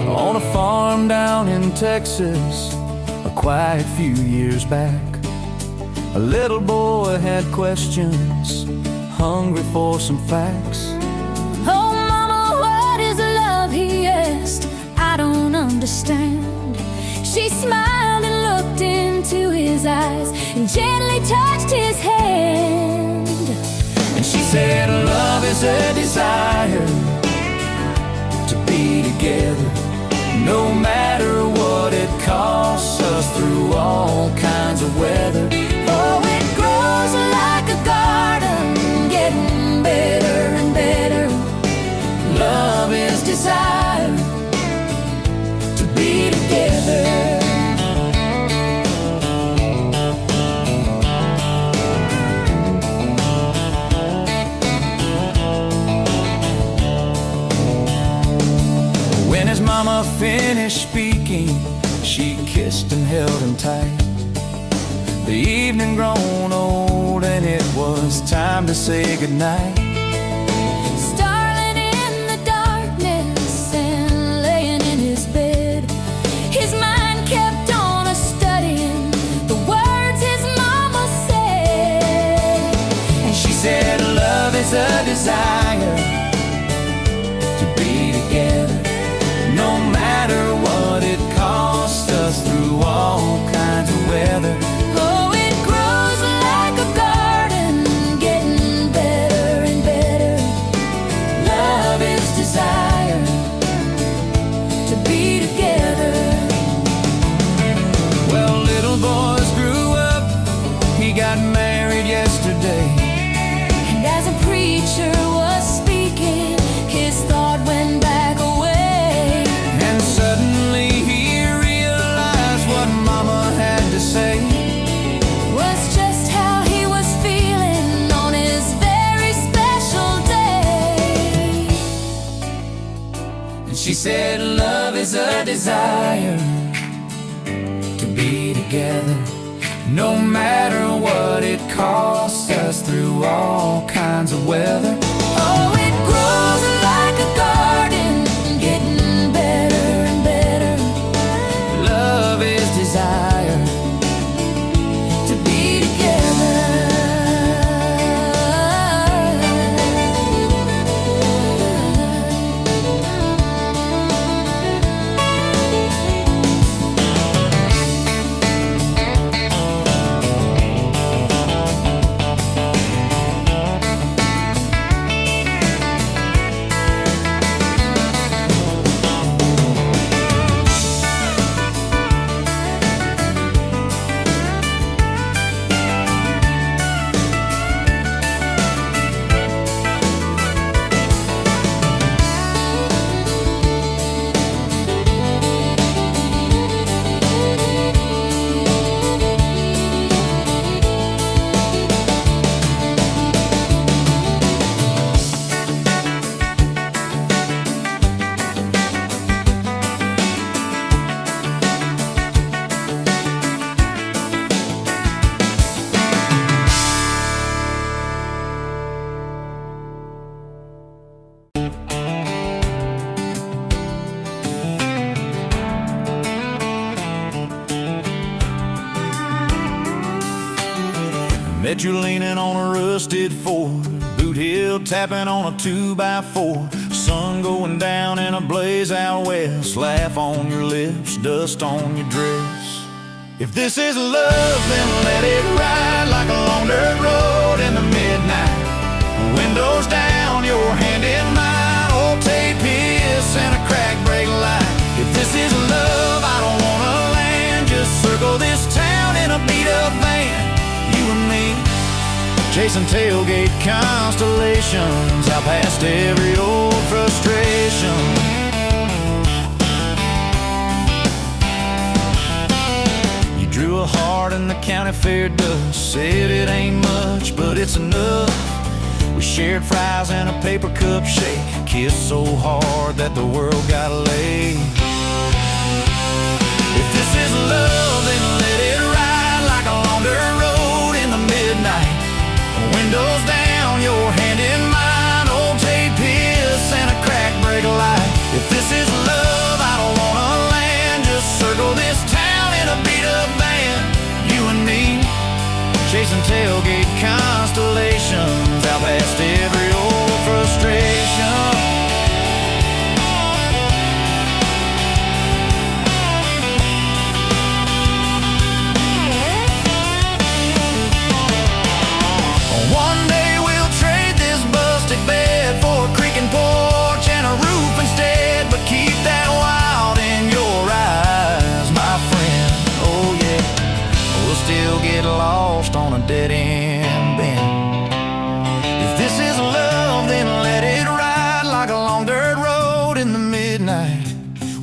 [SPEAKER 1] On a farm down in Texas, a quiet few years back, a little boy had questions, hungry for some facts.
[SPEAKER 3] Oh mama, what is love, he asked. I don't understand. She smiled and looked into his eyes and gently touched his hand.
[SPEAKER 1] And she said love is a desire to be together, no matter what it costs us, through all kinds of weather.
[SPEAKER 3] Oh, it grows like a garden, getting better and better.
[SPEAKER 1] Love is desire to be together. finished speaking, she kissed and held him tight. The evening grown old and it was time to say goodnight.
[SPEAKER 3] Starling in the darkness and laying in his bed, his mind kept on a-studying the words his mama said.
[SPEAKER 1] And she said, love is a desire to be together, no matter what it costs us, through all kinds of weather.
[SPEAKER 3] Oh, it grows like a garden, getting better and better. Love is desire to be together.
[SPEAKER 1] Well, little boys grew up, he got married yesterday.
[SPEAKER 3] And as a preacher was speaking, his thought went back away.
[SPEAKER 1] And suddenly he realized what Mama had to say.
[SPEAKER 3] Was just how he was feeling on his very special day.
[SPEAKER 1] And she said, love is a desire to be together, no matter what it costs us, through all kinds of weather.
[SPEAKER 3] Oh, it grows like a garden, getting better and better.
[SPEAKER 1] Love is desire
[SPEAKER 3] To be together.
[SPEAKER 1] Met you leaning on a rusted Ford, boot heel tapping on a 2x4. Sun going down in a blaze out west, laugh on your lips, dust on your dress. If this is love, then let it ride like a long dirt road in the midnight. Windows down, your hand in mine, old tape hiss and a crack brake light. If this is love, I don't wanna land, just circle this town in a beat-up van. You and me, chasing tailgate constellations, out past every old frustration. You drew a heart in the county fair dust, said it ain't much, but it's enough. We shared fries and a paper cup shake, kissed so hard that the world got laid. If this is love, then let it ride like a long dirt road in the midnight. Windows down, your hand in mine, old tape hiss and a crack brake light. If this is love, I don't wanna land, just circle this town in a beat-up van. You and me, chasing tailgate constellations, out past every old frustration. One day we'll trade this busted bed for a creaking porch and a roof instead, but keep that wild in your eyes, my friend. Oh yeah, we'll still get lost on a dead-end bend. If this is love, then let it ride like a long dirt road in the midnight.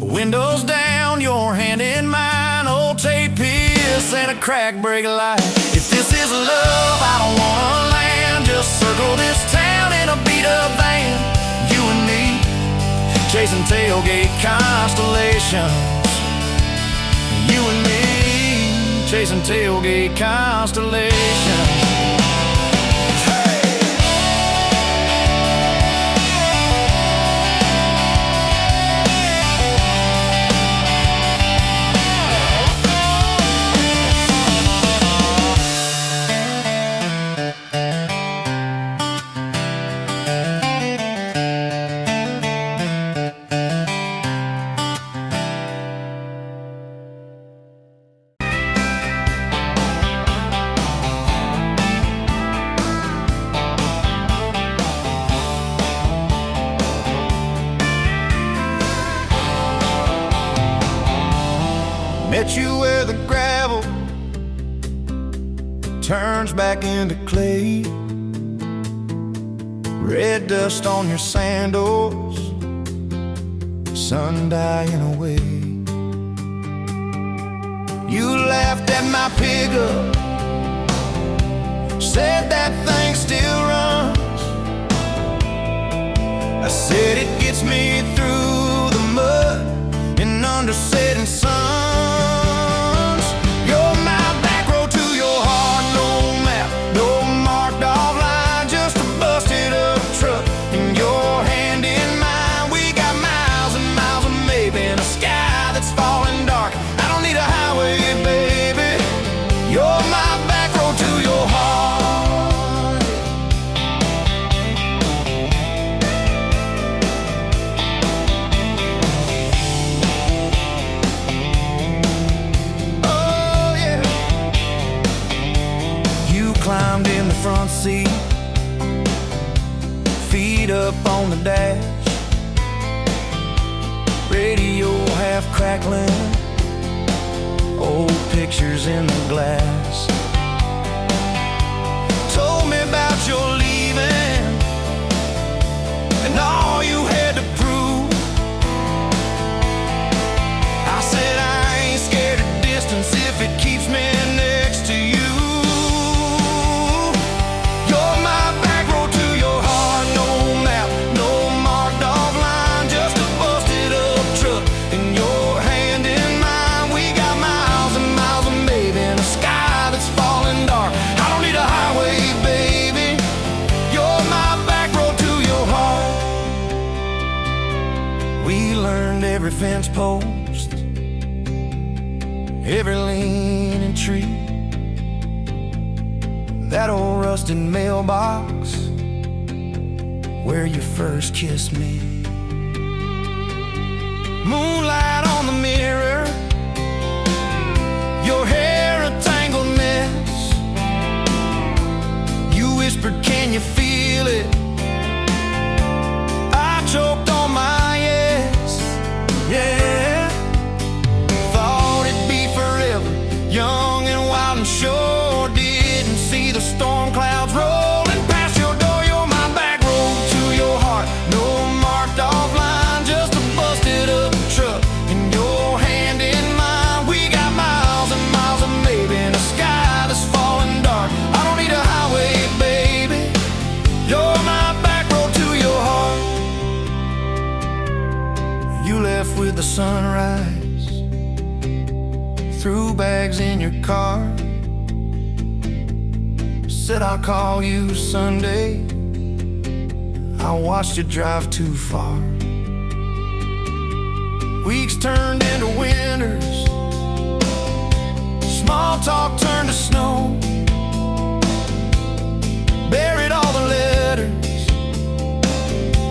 [SPEAKER 1] Windows down, your hand in mine, old tape hiss and a crack brake light. If this is love, I don't wanna land, just circle this town in a beat-up van. You and me,
[SPEAKER 2] chasing tailgate constellations. You and me, chasing tailgate constellations. Met you where the gravel turns back into clay. Red dust on your sandals, sun dying away. You laughed at my pickup, said that thing still runs. I said it gets me through the mud and under setting sun. Climbed in the front seat, feet up on the dash, radio half crackling, old pictures in the glass. Told me about your leaving and all you had to prove. I said I ain't scared of distance if it keeps me next to you. Every fence post, every leaning tree, that old rusted mailbox where you first kissed me. Moonlight on the mirror, your hair a tangled mess. You whispered, can you feel it? I choked on my yes. Yeah, thought it'd be forever, young and wild and sure. Didn't see the storm clouds rolling past your door. You're my back road to your heart, no marked off line, just a busted up truck and your hand in mine. We got miles and miles of maybe in a sky that's falling dark. I don't need a highway, baby, you're my back road to your heart. You left with the sunrise, threw bags in your car, said I'll call you Sunday. I watched you drive too far. Weeks turned into winters, small talk turned to snow. Buried all the letters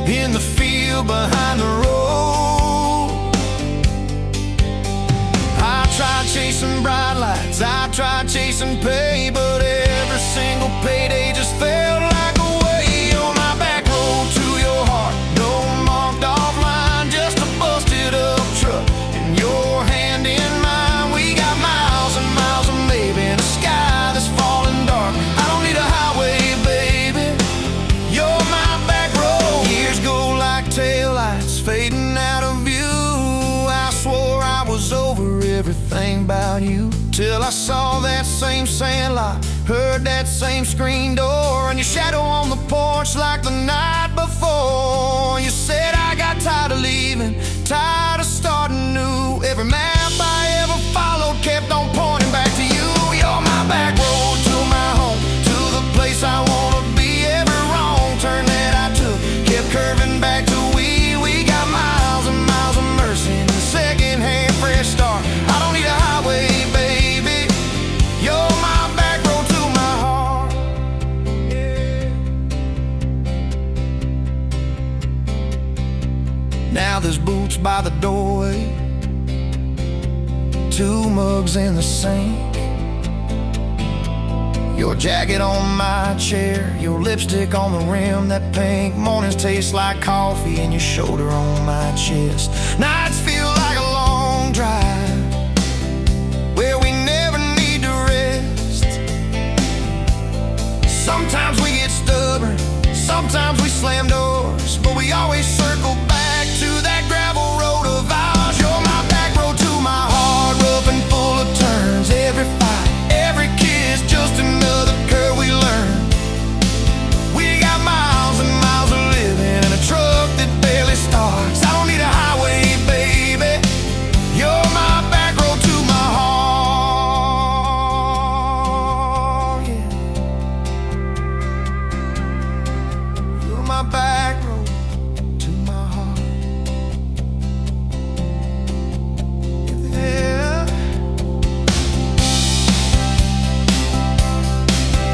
[SPEAKER 2] in the field behind the road. I tried chasing bright lights, I tried chasing pay, but every single payday just felt like a way. You're my back road to your heart, no marked off line, just a busted up truck and your hand in mine. We got miles and miles of maybe in a sky that's falling dark. I don't need a highway, baby, you're my back road. Years go like taillights fading out of view. I swore I was over everything about you. till I saw that same sandlot, heard that same screen door, and your shadow on the porch like the night before. You said I got tired of leaving, tired of starting new. Every map I ever followed kept on pointing back to you. You're my back road to my home, to the place I wanna be. Every wrong turn that I took kept curving back to we got miles and miles of mercy and a second-hand fresh start. I don't need a highway, baby. You're my back road to my heart. Yeah. Now there's boots by the doorway, 2 mugs in the sink, your jacket on my chair, your lipstick on the rim, that pink. Mornings taste like coffee and your shoulder on my chest. Nights feel like a long drive where we never need to rest. Sometimes we get stubborn, sometimes we slam doors, but we always circle back to that gravel road of ours. You're my back road to my heart, rough and full of turns. Every fight, every kiss, just another curve we learn. We got miles and miles of living in a truck that barely starts. I don't need a highway, baby. You're my back road to my heart. Yeah. You're my back road to my heart. Yeah.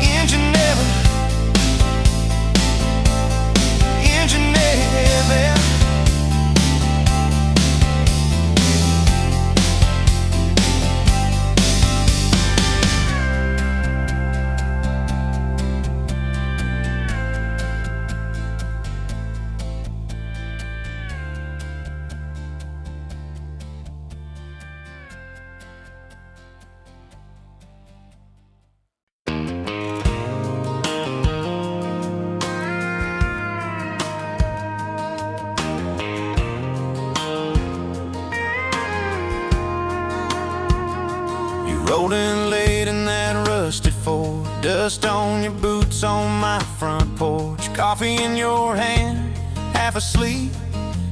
[SPEAKER 2] Engine never rolling late in that rusted Ford, dust on your boots on my front porch, coffee in your hand, half asleep.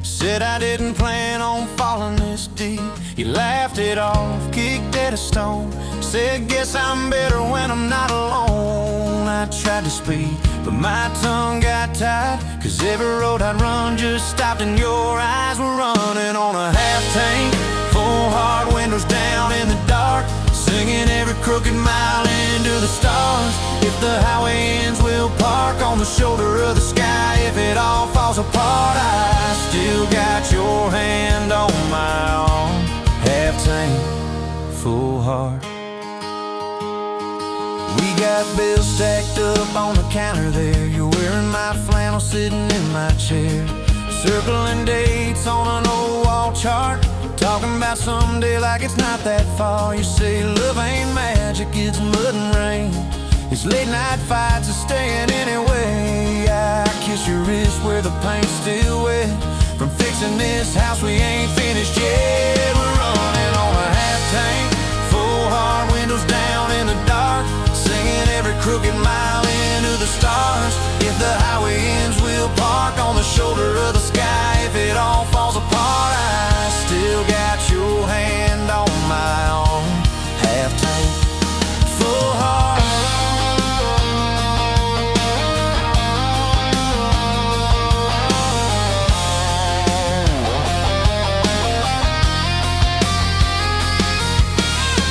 [SPEAKER 2] Said I didn't plan on falling this deep. You laughed it off, kicked at a stone, said guess I'm better when I'm not alone. I tried to speak, but my tongue got tied, 'cause every road I'd run just stopped and your eyes were running on a half tank, full hard windows down in the dark, singing every crooked mile into the stars. If the highway ends, we'll park on the shoulder of the sky. If it all falls apart, I still got your hand on my arm. Half tank, full heart. We got bills stacked up on the counter there. You're wearing my flannel, sitting in my chair, circling dates on an old wall chart, talking about someday like it's not that far. You say love ain't magic, it's mud and rain, it's late night fights are staying anyway. I kiss your wrist where the paint's still wet from fixing this house we ain't finished yet. We're running on a half tank, full hard windows down in the dark, singing every crooked mile into the stars. If the highway ends, we'll park on the shoulder of the sky. If it all falls apart, I still got your hand on my arm. Half tank, full heart.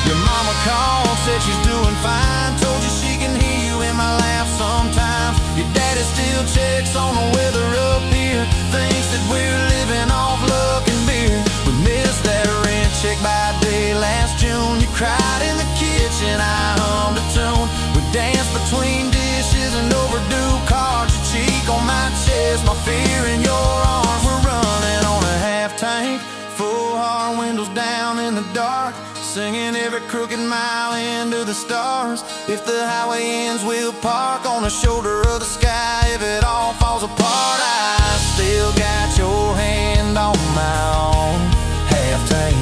[SPEAKER 2] Your mama called, said she's doing fine, told you she can hear you in my laugh sometimes. Your daddy still checks on the weather up here, thinks that we're living off luck and beer. We missed that rent check by day last June. You cried in the kitchen, I hummed a tune. We danced between dishes and overdue cards. Your cheek on my chest, my fear in your arms. We're running on a half tank, full hard windows down in the dark, singing every crooked mile into the stars. If the highway ends, we'll park on the shoulder of the sky. If it all falls apart, I still got your hand on my arm. Half tank,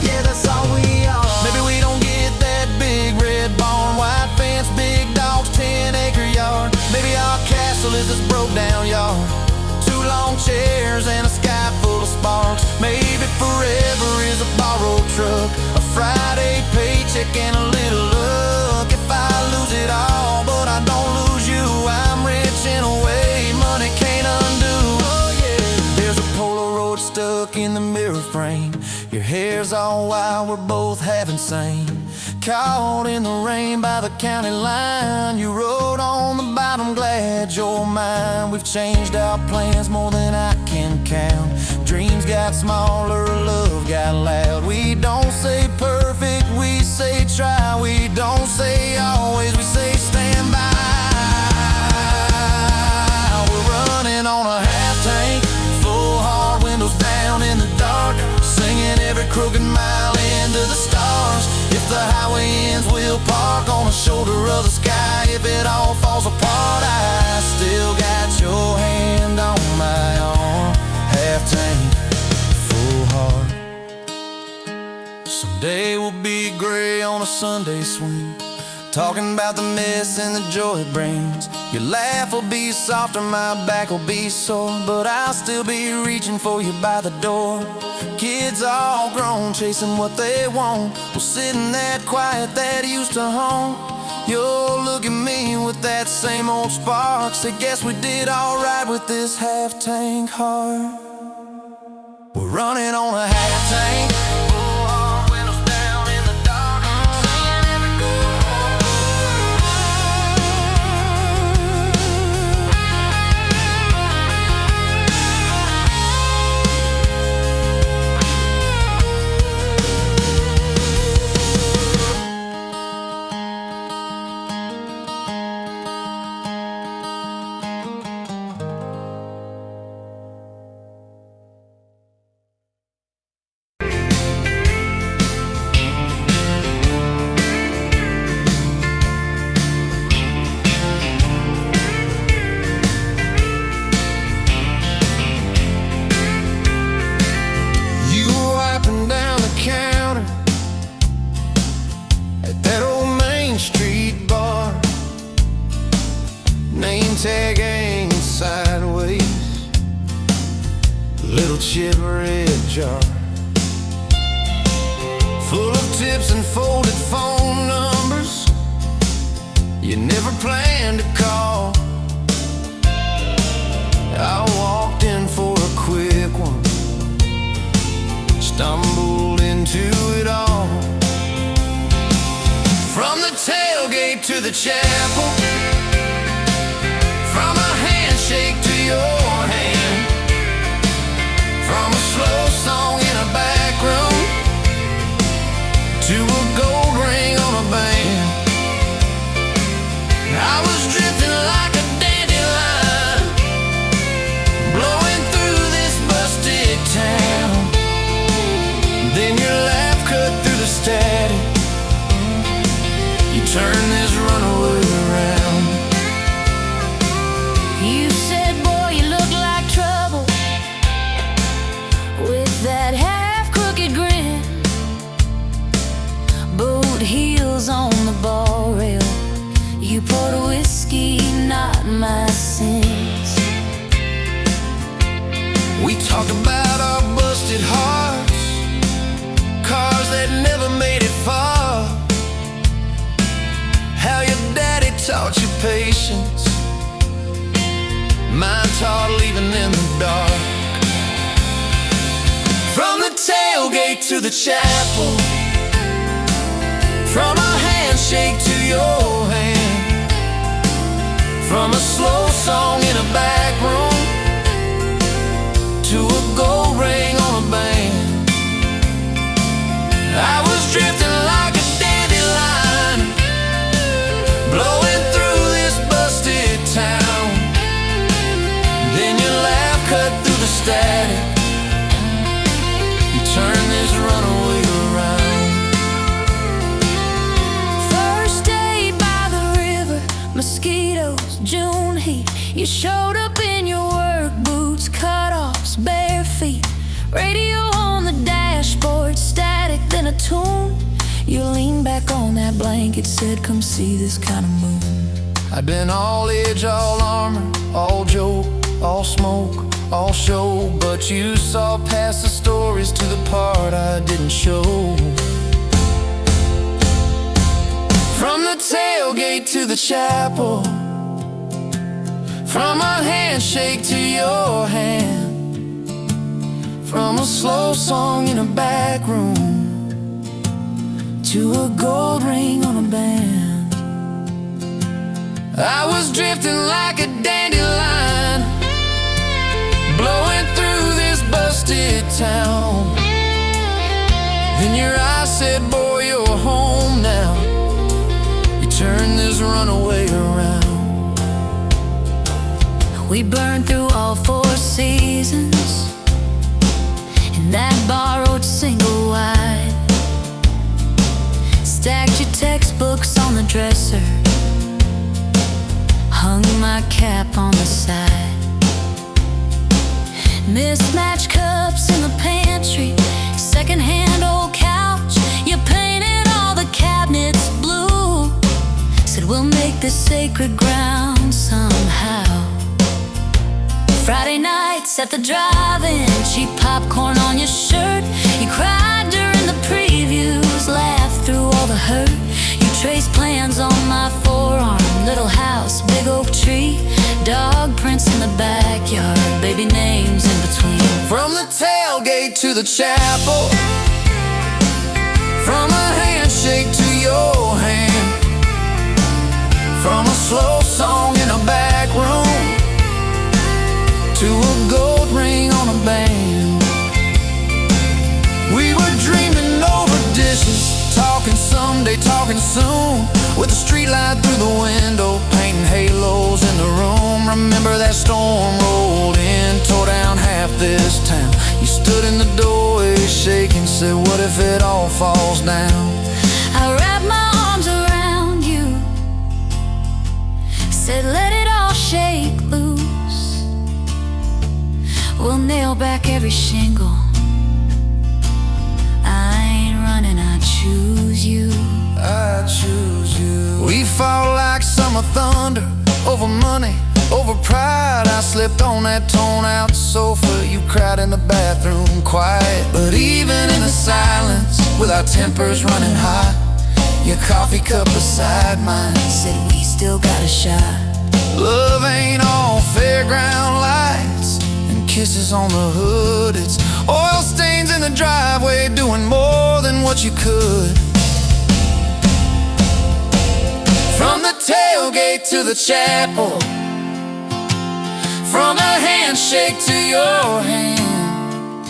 [SPEAKER 2] yeah, that's all we are. Maybe we don't get that truck, a Friday paycheck and a little luck. If I lose it all, but I don't lose you, I'm rich in a way money can't undo. Oh yeah. There's a Polaroid stuck in the mirror frame. Your hair's all wild, we're both half insane. Caught in the rain by the county line. You wrote on the bottom, glad you're mine. We've changed our plans more than I can count. Dreams got smaller, love got loud. We don't say perfect, we say try. We don't say always, we say stand by. We're running on a half tank, full hard, windows down in the dark, singing every crooked mile into the stars. If the highway ends, we'll park on the shoulder of the sky. If it all falls apart, I still got your hand on my arm. Half tank, full heart. Someday we'll be gray on a Sunday swing, talking about the mess and the joy it brings. Your laugh will be softer, my back will be sore, but I'll still be reaching for you by the door. Kids all grown, chasing what they want. We'll sit in that quiet that used to haunt. You'll look at me with that same old spark. Say, guess we did alright with this half-tank heart. We're running on a half-tank. Tag hanging sideways, little chip red jar, full of tips and folded phone numbers you never planned to call. I walked in for a quick one, stumbled into it all. From the tailgate to the chapel, from a handshake to your hand, from a slow song in a back room to a gold ring on a band. I was drifting like a dandelion, blowing through this busted town. Then your laugh cut through the static, you turned this runaway around.
[SPEAKER 3] You said, boy, you look like trouble, with that half-crooked grin, boot heels on the bar rail. You poured whiskey, not my sins.
[SPEAKER 2] We talked about our busted hearts, cars that never made it far, how your daddy taught you patience, mine taught leaving in the dark. From the tailgate to the chapel, from a handshake to your hand, from a slow song in a back room to a gold ring on a band. I was drifting like a dandelion, blowing through this busted town. Then your laugh cut through the static, you turned this runaway around.
[SPEAKER 3] First day by the river, mosquitoes, June heat. You showed up in your work boots, cut-offs, bare feet, radio on the dashboard, static, then a tune. You leaned back on that blanket, said, come see this kind of moon.
[SPEAKER 2] I'd been all edge, all armor, all joke, all smoke, all show, but you saw past the stories to the part I didn't show. From the tailgate to the chapel, from a handshake to your hand, from a slow song in a back room to a gold ring on a band. I was drifting like a dandelion, blowing through this busted town. Then your eyes said, boy, you're home now. You turned this runaway around.
[SPEAKER 3] We burned through all 4 seasons in that borrowed single wide. Stacked your textbooks on the dresser, hung my cap on the side. Mismatched cups in the pantry, secondhand old couch. You painted all the cabinets blue, said we'll make this sacred ground somehow. Friday nights at the drive-in, cheap popcorn on your shirt. You cried during the previews, laughed through all the hurt. You traced plans on my forearm, little house, big oak tree, dog prints in the backyard, baby names in between.
[SPEAKER 2] From the tailgate to the chapel, from a handshake to your hand, from a slow song in a back room to a gold ring on a band. We were dreaming over dishes, talking someday, talking soon, with a street light through the window, painting halos in the room. Remember that storm rolled in, tore down half this town. You stood in the doorway shaking, said what if it all falls down?
[SPEAKER 3] I wrapped my arms around you, said let it all shake loose. We'll nail back every shingle. I ain't running, I choose you.
[SPEAKER 2] I choose you. We fought like summer thunder, over money, over pride. I slipped on that torn-out sofa, you cried in the bathroom quiet. But even in the silence, with our tempers running hot, your coffee cup beside mine
[SPEAKER 3] said we still got a shot.
[SPEAKER 2] Love ain't all fairground lights and kisses on the hood. It's oil stains in the driveway, doing more than what you could. From the tailgate to the chapel, from a handshake to your hand,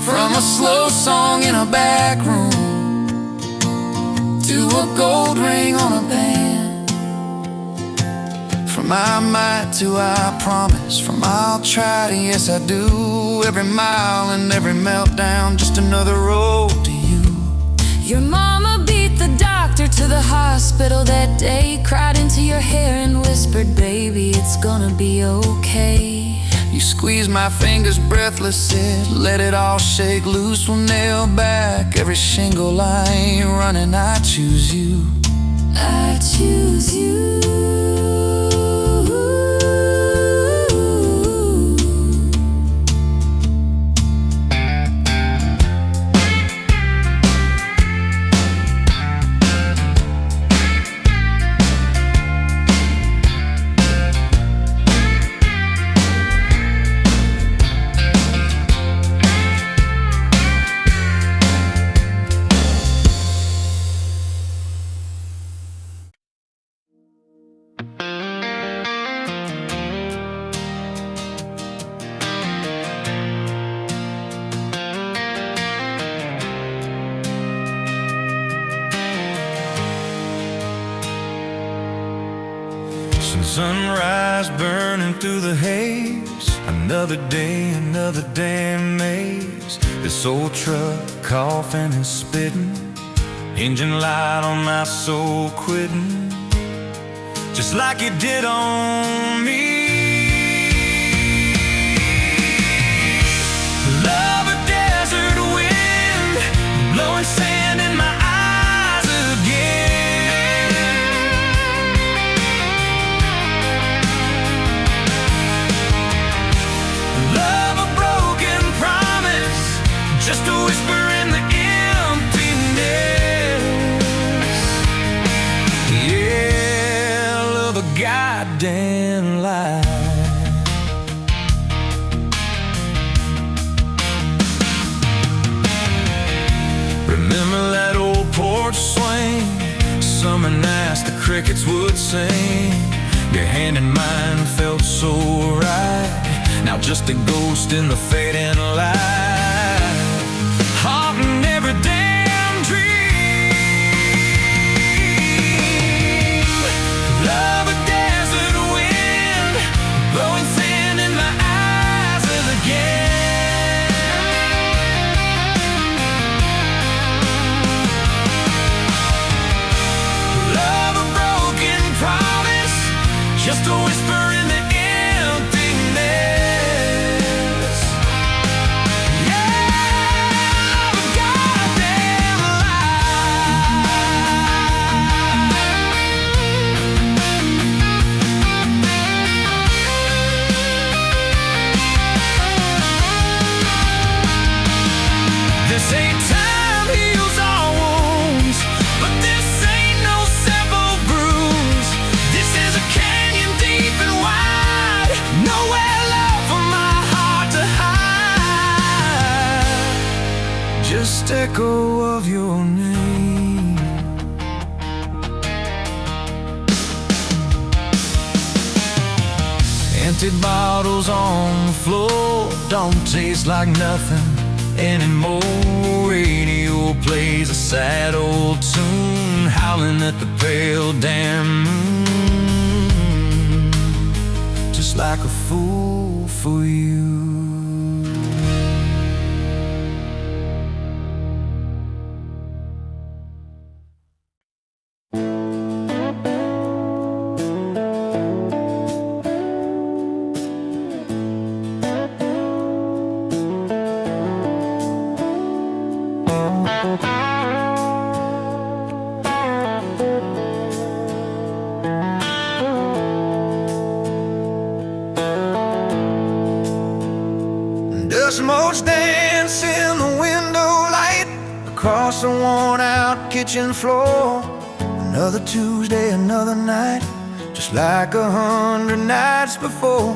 [SPEAKER 2] from a slow song in a back room to a gold ring on a band. From I might to I promise, from I'll try to yes I do, every mile and every meltdown, just another road to you.
[SPEAKER 3] Your mama beat the doctor to the hospital that day, cried into your hair and whispered, baby, it's gonna be okay.
[SPEAKER 2] You squeezed my fingers breathless, said let it all shake loose. We'll nail back every shingle. I ain't running, I choose you.
[SPEAKER 3] I choose you.
[SPEAKER 1] Sunrise burning through the haze, another day, another damn maze. This old truck coughing and spitting, engine light on my soul quitting, just like it did on me. Love a desert wind, blowing sand in my eyes again.
[SPEAKER 2] in life. Remember that old porch swing? Summer nights the crickets would sing. Your hand in mine felt so right. Now just a ghost in the fading light, haunting every damn dream. Love a desert wind, blowing sand in my eyes again. Love a broken promise, just a whisper in the emptiness. Yeah, love a goddamn lie. This ain't time heals all wounds, but this ain't no simple bruise. This is a canyon deep and wide, nowhere left for my heart to hide. Just echo of your name. Empty bottles on the floor don't taste like nothing anymore. Radio plays a sad old tune, howling at the pale damn moon, just like a fool for you. Dust motes dance in the window light across the worn out kitchen floor. Another Tuesday, another night, just like 100 nights before.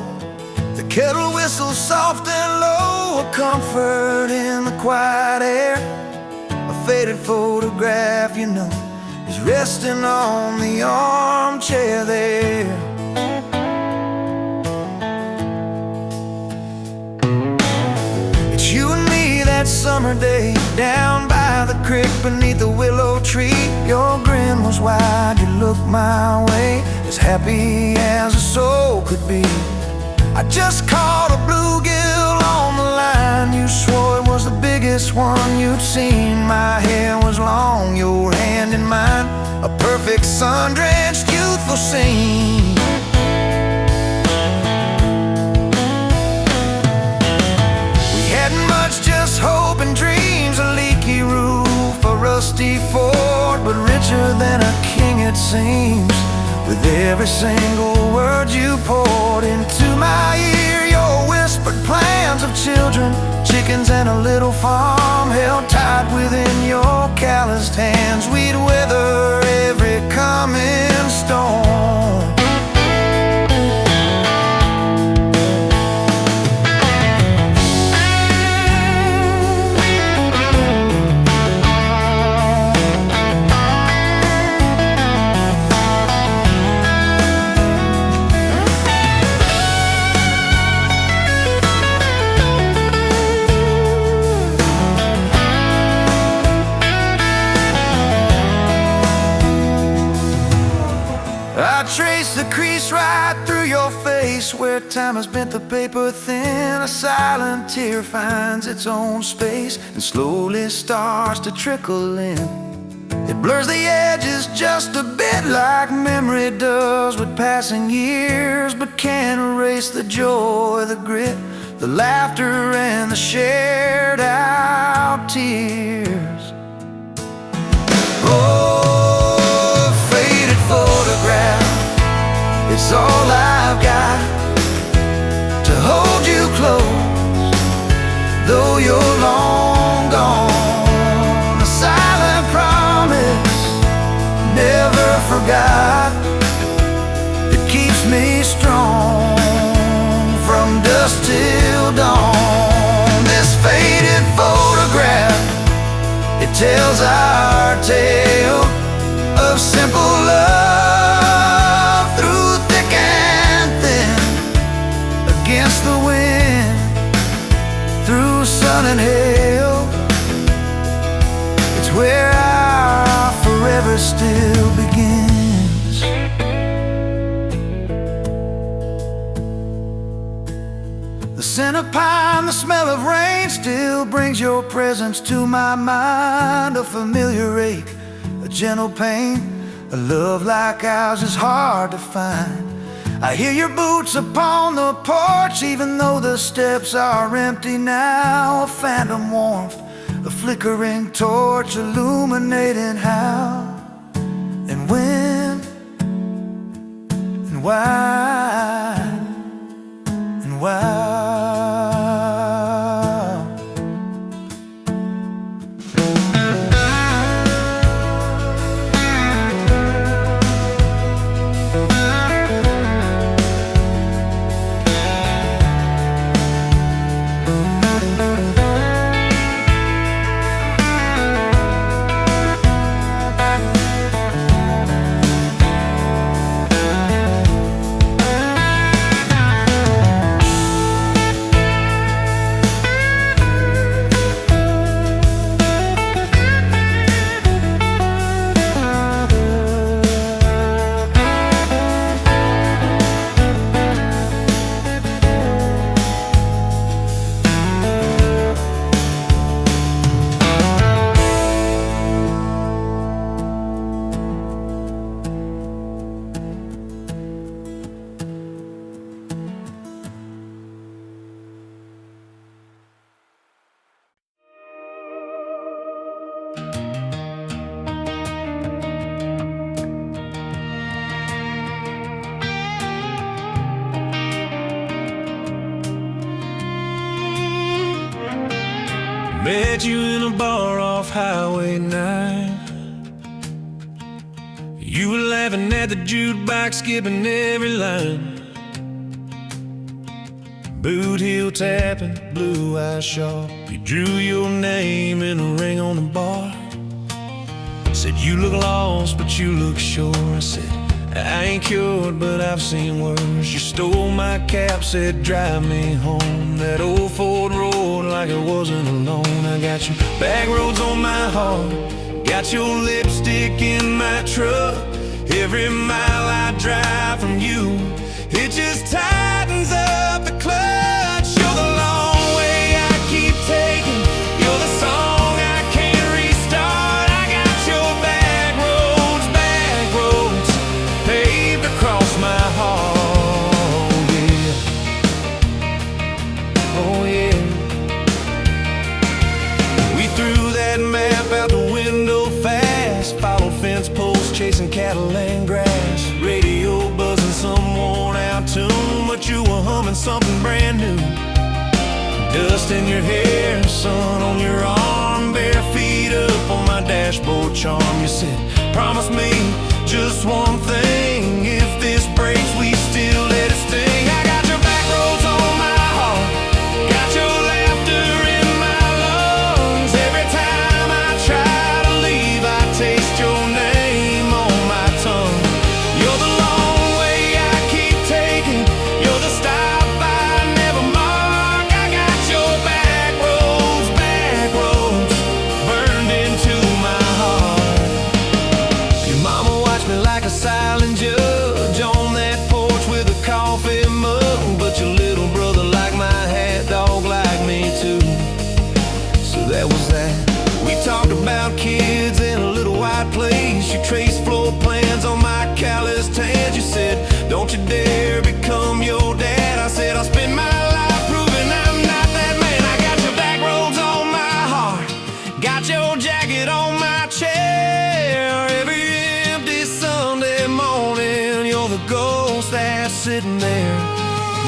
[SPEAKER 2] The kettle whistles soft and low, a comfort in the quiet air. A faded photograph, you know, is resting on the armchair there. It's you and me that summer day, down by the creek beneath the willow tree. Your grin was wide, you looked my way, as happy as a soul could be. I just caught a bluegill on the line. You swore it was the biggest one you'd seen. My hair was long, your hand in mine, a perfect sun-drenched youthful scene. We hadn't much, just hope and dreams, a leaky roof, a rusty fort, but richer than a king it seems. With every single word you poured into my ear, your whispered plans of children, chickens and a little farm held tight within your calloused hands. We'd weather every coming storm. I trace the crease right through your face, where time has bent the paper thin. A silent tear finds its own space and slowly starts to trickle in. It blurs the edges just a bit, like memory does with passing years, but can't erase the joy, the grit, the laughter and the shared out tears. Oh, faded photograph, it's all I've got to hold you close, though you're long gone. A silent promise, never forgot, it keeps
[SPEAKER 1] keeps me strong from dusk till dawn. This faded photograph, it tells our tale of simple love through thick and thin, against the wind, through sun and hail. It's where our forever still begins. The scent of pine, the smell of rain still brings your presence to my mind. A familiar ache, a gentle pain, a love like ours is hard to find. I hear your boots upon the porch, even though the steps are empty now. A phantom warmth, a flickering torch, illuminating how and when and why and why.
[SPEAKER 2] Met you in a bar off Highway 9. You were laughing at the jukebox, skipping every line. Boot heel tapping, blue eyes sharp. You drew your name in a ring on the bar. Said you look lost, but you look sure. I said, I ain't cured, but I've seen worse. You stole my cap, said drive me home. That old Ford road like it wasn't alone. I got your back roads on my heart, got your lipstick in my truck. Every mile I drive from you, it just tightens up the clutch. You're the long way I keep taking, you're the song I can't restart. I got your back roads paved across my heart, yeah. Oh yeah. We threw that map out the window fast, followed fence posts, chasing cattle and grass. Radio buzzing some worn out tune, but you were humming something brand new. Dust in your hair, sun on your arm, bare feet up on my dashboard charm. You said, promise me just one thing, if this breaks we still let it sting. I got your back roads on my heart, got your laughter in my lungs. Every time I try to leave, I taste your name on my tongue. You're the long way I keep taking, you're the stop I never mark. I got your back roads burned into my heart. Your mama watched me like a silent judge on that porch with a coffee mug, but your little brother liked my hat, dog like me too. So that was that. We talked about kids in a little white place. You traced floor plans on my calloused hands. You said, don't you dare become your dad. I said, I'll spend my life proving I'm not that man. I got your back roads on my heart, got your jacket on my chair. Every empty Sunday morning, you're the ghost that's sitting there.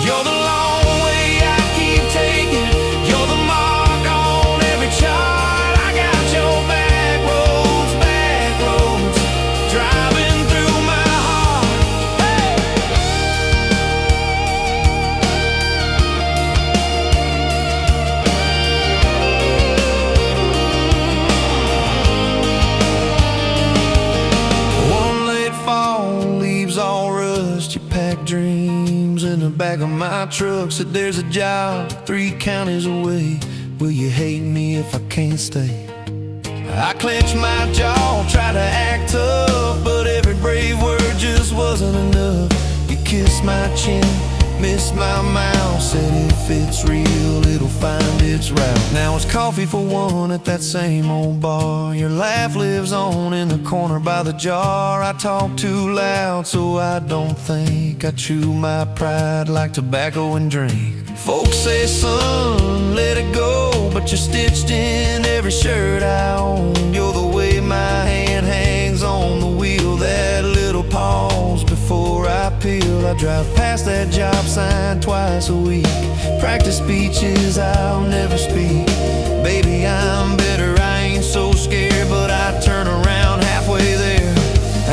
[SPEAKER 2] You're the long way I keep taking, you're the mark on every chart. I got your back roads driving through my heart. Hey!
[SPEAKER 1] back of my truck said there's a job 3 counties away. Will you hate me if I can't stay? I clenched my jaw, tried to act tough, but every brave word just wasn't enough. You kissed my chin, missed my mouth, said if it's real, it'll find its route. Now it's coffee for one at that same old bar. Your laugh lives on in the corner by the jar. I talk too loud so I don't think. I chew my pride like tobacco and drink. Folks say, son, let it go, but you're stitched in every shirt I own. You're the way my hand hangs on the wheel, that little pause before I peel. I drive past that job sign twice a week. Practice speeches I'll never speak. Baby, I'm better, I ain't so scared, but I turn around halfway there.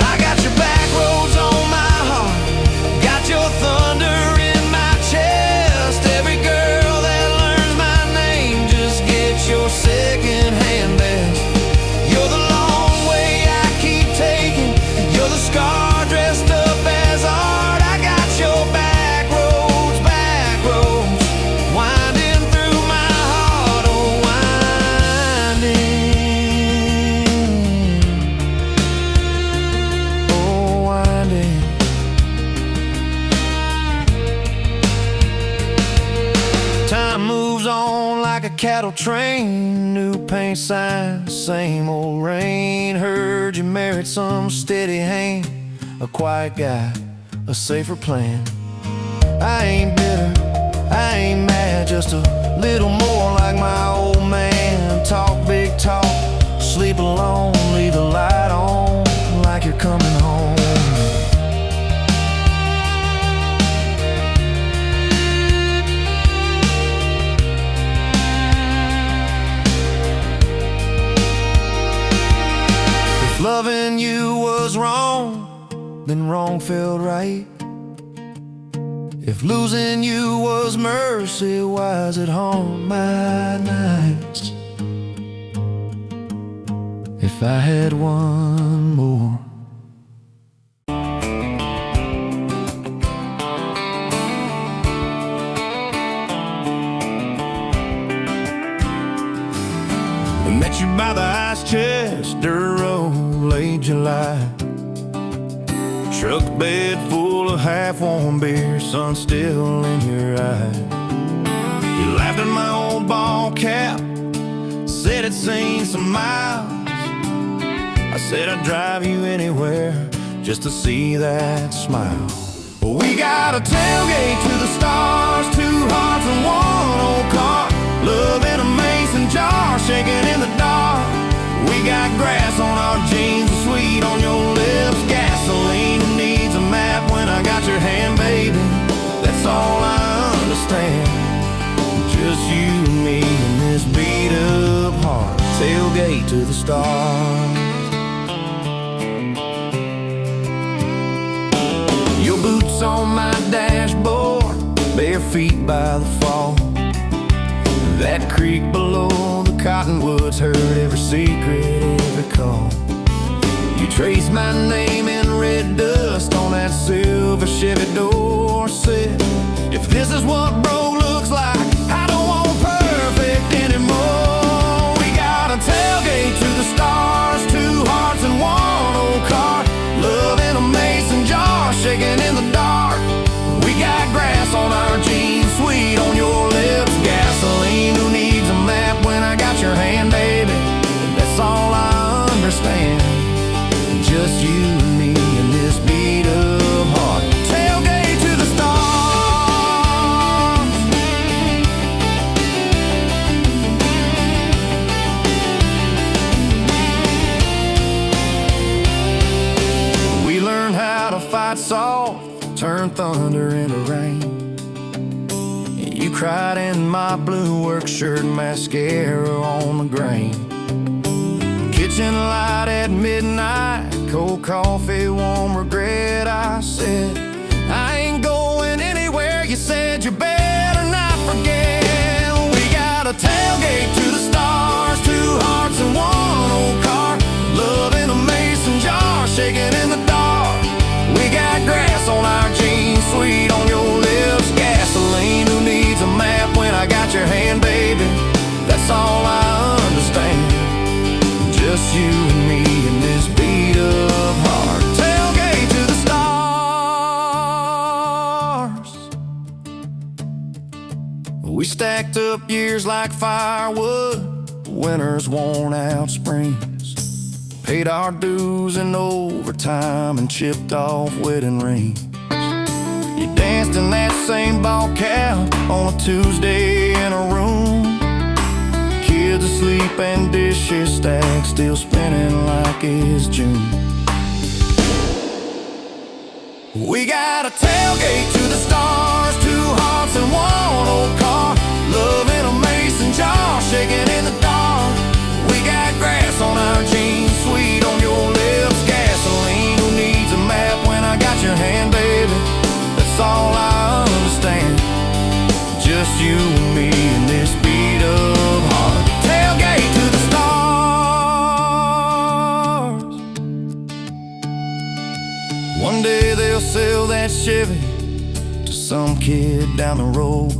[SPEAKER 1] I got your back roads on my heart, got your thunder in my chest. Every girl that learns my name just gets your second-hand best. You're the long way I keep taking, you're the scar dressed up as art. I got your back roads, winding through my heart, oh winding. Time moves on like a cattle train, new paint sign, same old rain. Heard you married some steady hand, a quiet guy, a safer plan. I ain't bitter, I ain't mad, just a little more like my old man. Talk big talk, sleep alone, leave the light on like you're coming home. If loving you was wrong, then wrong felt right. If losing you was mercy, why is it haunt my nights? If I had one more. I met you by the ice chest, dirt road, late July. Truck bed full of half-warm beer, sun still in your eye. You laughed at my old ball cap, said it's seen some miles. I said I'd drive you anywhere just to see that smile. We got a tailgate to the stars, 2 hearts and 1 old car. Love in a mason jar, shaking in the dark. We got grass on our jeans, and sweet on your lips, gasoline. Who needs a map when I got your hand, baby? That's all I understand. Just you and me and this beat up heart, tailgate to the stars. Your boots on my dashboard, bare feet by the fall. That creek below the cottonwoods heard every secret, every call. You traced my name in red dust on that silver Chevy door. Said, if this is what bro looks like, I don't want perfect anymore. We got a tailgate to the stars, 2 hearts and 1 old car. Love in a mason jar, shaking in the dark. We got grass on our jeans, sweet on your lips, gasoline. Who needs a map when I got your hand, baby? That's all I understand. Just you and me and this beat up heart, tailgate to the stars. We learned how to fight soft, turn thunder into rain. You cried in my blue work shirt, mascara on the grain. Kitchen light at midnight, cold coffee, warm regret. I said, I ain't going anywhere. You said you better not forget. We got a tailgate to the stars, 2 hearts and 1 old car. Love in a mason jar, shaking in the dark. We got grass on our jeans, sweet on your lips, gas
[SPEAKER 2] We stacked up years like firewood, winters worn out springs. Paid our dues in overtime and chipped off wedding rings. You danced in that same ball cap on a Tuesday in a room. Kids asleep and dishes stacked, still spinning like it's June. We got a tailgate to the stars, 2 hearts and 1 old car. Love in a mason jar, shaking in the dark. We got grass on our jeans, sweet on your lips, gasoline. Who needs a map when I got your hand, baby? That's all I understand. Just you and me in this beat of heart. Tailgate to the stars. One day they'll sell that Chevy to some kid down the road.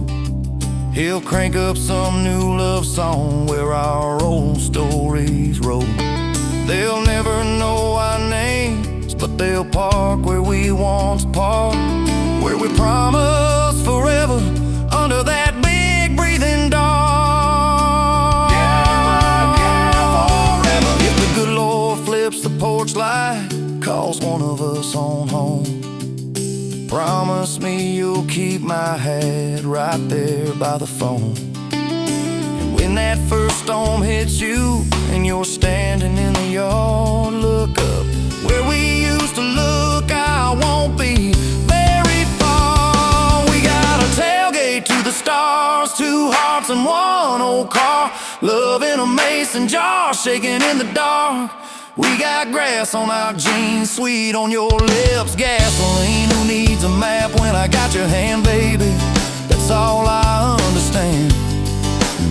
[SPEAKER 2] He'll crank up some new love song where our old stories roll. They'll never know our names, but they'll park where we once parked, where we promised forever under that big breathing dog. Yeah, forever. If the good Lord flips the porch light, calls one of us on home, promise me you'll keep my hat right there by the phone. And when that first storm hits you and you're standing in the yard, look up where we used to look. I won't be very far. We got a tailgate to the stars, 2 hearts and 1 old car. Love in a mason jar, shaking in the dark. We got grass on our jeans, sweet on your lips, gasoline. Who needs a map when I got your hand, baby? That's all I understand.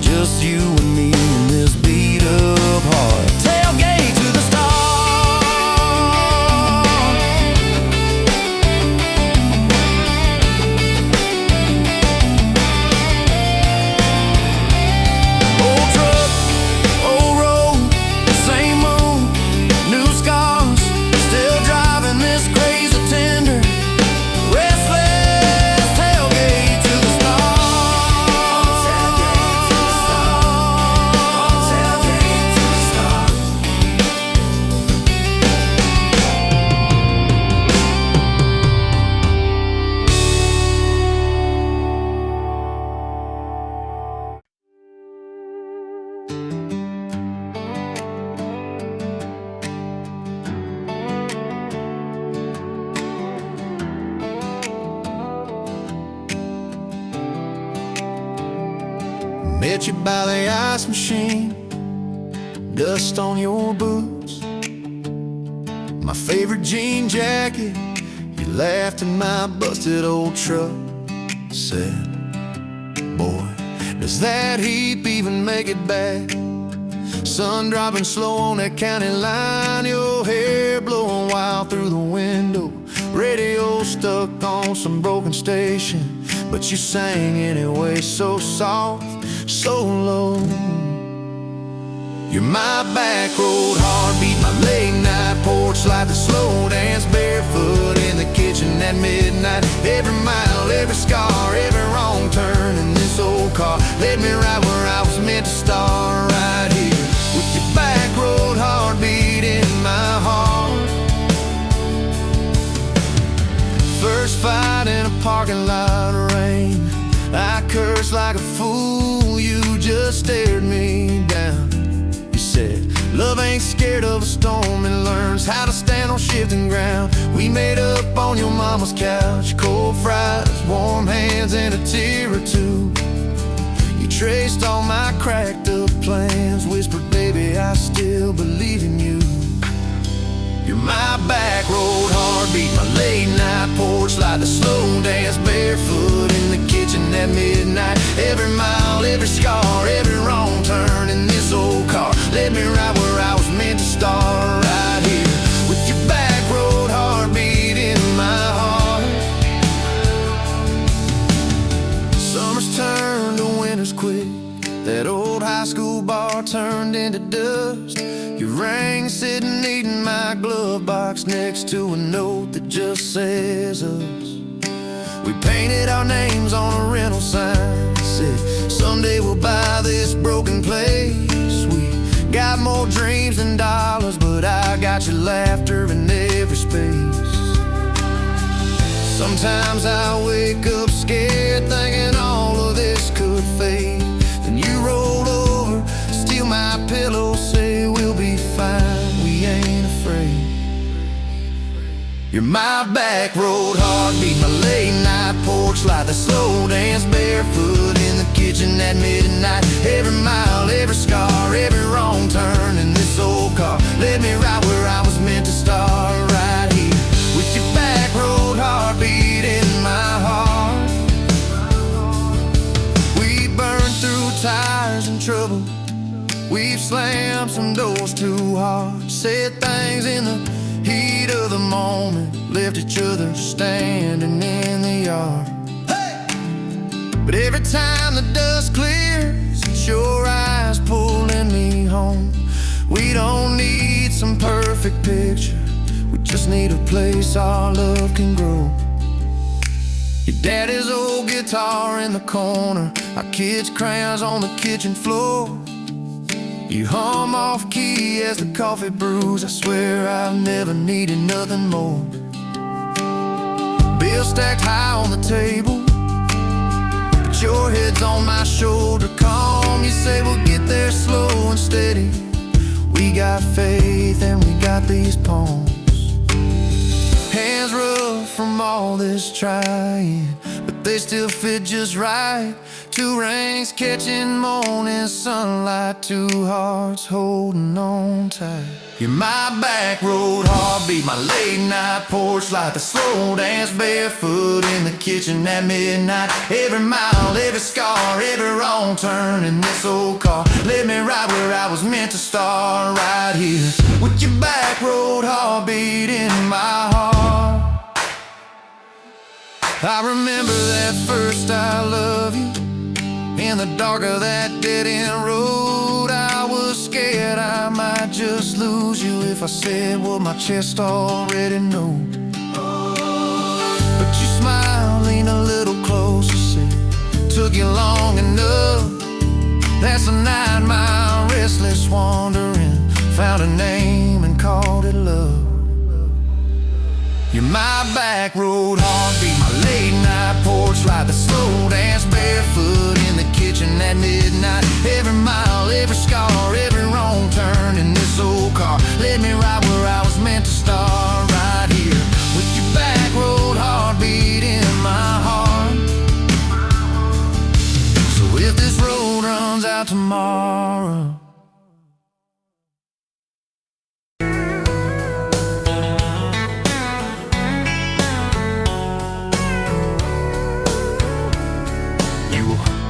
[SPEAKER 2] Just you and me in this beat up heart. Tailgate to the stars. Old truck, old road, same moon, new scars, still driving this crazy tender, restless. Tailgate to the stars. Tailgate to the stars. Met you by the ice machine, dust on your boots, my favorite jean jacket. You laughed at my busted old truck. Said, boy, does that heap even make it back? Sun dropping slow on that county line, your hair blowing wild through the window. Radio stuck on some broken station, but you sang anyway, so soft, so low. You're my back road heartbeat, my late night porch light, the slow dance barefoot in the kitchen at midnight. Every mile, every scar, every wrong turn in this old car led me right where I was meant to start, right here with your back road heartbeat in my heart. First fight in a parking lot of rain, I cursed like a fool, you just stared me down. You said, love ain't scared of a storm and learns how to stand on shifting ground. We made up on your mama's couch, cold fries, warm hands, and a tear or two. You traced all my cracked up plans, whispered, baby, I still believe in you. You're my back road heartbeat, my late night porch light, the slow dance barefoot in the kitchen at midnight. Every mile, every scar, every wrong turn in this old car led me right where I was meant to start, right here with your back road heartbeat in my heart. Summers turned to winters quick, that old high school bar turned into dust. Your ring sitting neat in my glove box next to a note that just says us. We painted our names on a rental sign, said someday we'll buy this broken place. We got more dreams than dollars, but I got your laughter in every space. Sometimes I wake up scared, thinking all of this could fade. Then you roll over, steal my pillow, say we'll be fine, we ain't afraid. You're my back road heartbeat, my late night porch light, the slow dance barefoot in the kitchen at midnight. Every mile, every scar, every wrong turn in this old car led me right where I was meant to start, right here with your back road heartbeat in my heart. We burned through tires and trouble, we've slammed some doors too hard, said things in the heat of the moment, left each other standing in the yard. Hey! But every time the dust clears, it's your eyes pulling me home. We don't need some perfect picture, we just need a place our love can grow. Your daddy's old guitar in the corner, our kids' crayons on the kitchen floor. You hum off key as the coffee brews, I swear I've never needed nothing more. Bills stacked high on the table, but your head's on my shoulder, calm. You say we'll get there slow and steady. We got faith and we got these palms. Hands rough from all this trying, but they still fit just right. Two rings catching morning sunlight, two hearts holding on tight. You're my back road heartbeat, my late night porch light, the slow dance barefoot in the kitchen at midnight. Every mile, every scar, every wrong turn in this old car led me right where I was meant to start, right here with your back road heartbeat in my heart. I remember that first I love you, in the dark of that dead-end road. I was scared I might just lose you if I said what my chest already knows. But you smiled, leaned a little closer, said, took you long enough. That's a 9-mile restless wandering, found a name and called it love. You're my back road heartbeat, my late night porch light, the slow dance barefoot in the kitchen at midnight. Every mile, every scar, every wrong turn in this old car led me right where I was meant to start, right here with your back road heartbeat in my heart. So if this road runs out tomorrow,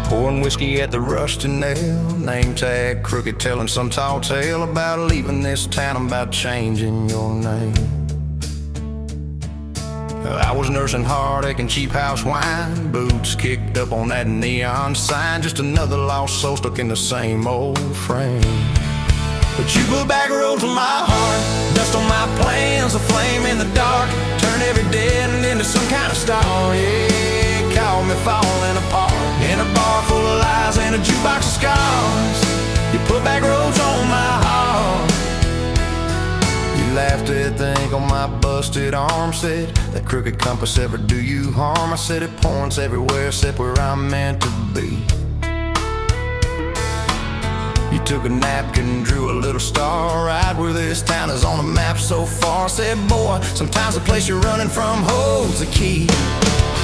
[SPEAKER 2] pouring whiskey at the rusty nail, name tag crooked, telling some tall tale about leaving this town, about changing your name. I was nursing heartache and cheap house wine, boots kicked up on that neon sign, just another lost soul stuck in the same old frame. But you put back roads on my heart, dust on my plans, a flame in the dark, turn every dead end into some kind of star. Yeah, call me falling apart in a bar full of lies and a jukebox of scars. You put back roads on my heart. You laughed at the ink on my busted arm, said that crooked compass ever do you harm. I said it points everywhere except where I'm meant to be. You took a napkin and drew a little star right where this town is on the map so far. Said, boy, sometimes the place you're running from holds a key.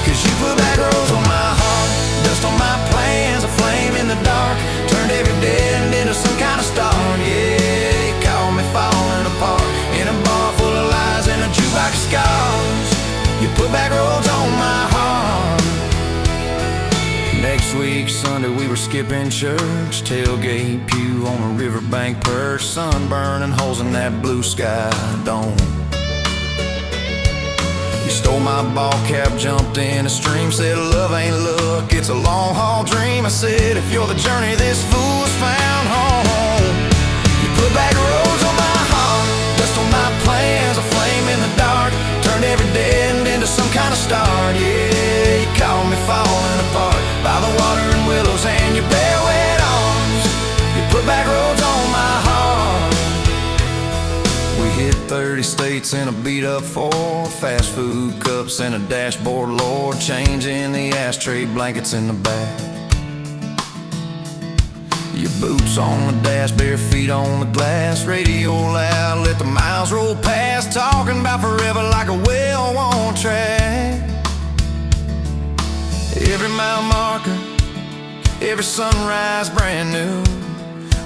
[SPEAKER 2] Cause you put back roads on my heart, dust on my plans, a flame in the dark, turned every dead end into some kind of star. Yeah, you called me falling apart in a bar full of lies and a jukebox of scars. You put back roads on my heart. Next week, Sunday, we were skipping church, tailgate pew on a riverbank perch, sun burning holes in that blue sky dome. You stole my ball cap, jumped in a stream, said love ain't luck, it's a long haul dream. I said if you're the journey, this fool's found home. You put back roads on my heart, dust on my plans, a flame in the dark, turned every dead end into some kind of star. Yeah, you called me falling apart by the water and willows and your bell
[SPEAKER 1] states in a beat-up Ford, fast food cups and a dashboard, Lord, changing the ashtray blankets in the back. Your boots on the dash, bare feet on the glass, radio loud, let the miles roll past, talking about forever like a well-worn track. Every mile marker, every sunrise brand new.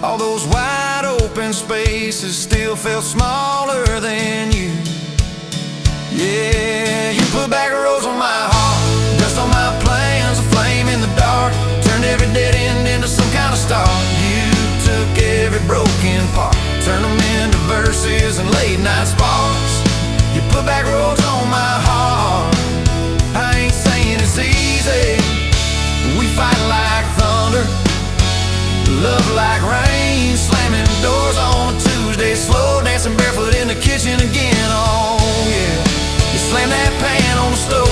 [SPEAKER 1] All those wide open spaces still felt smaller than you. Yeah, you put back roads on my heart, dust on my plans, a flame in the dark, turned every dead end into some kind of star. You took every broken part, turned them into verses and late night sparks. You put back roads on my heart. I ain't saying it's easy. We fight like thunder, love like rain, slamming doors on a Tuesday, slow dancing barefoot in the kitchen again. Oh yeah, you slam that pan on the stove,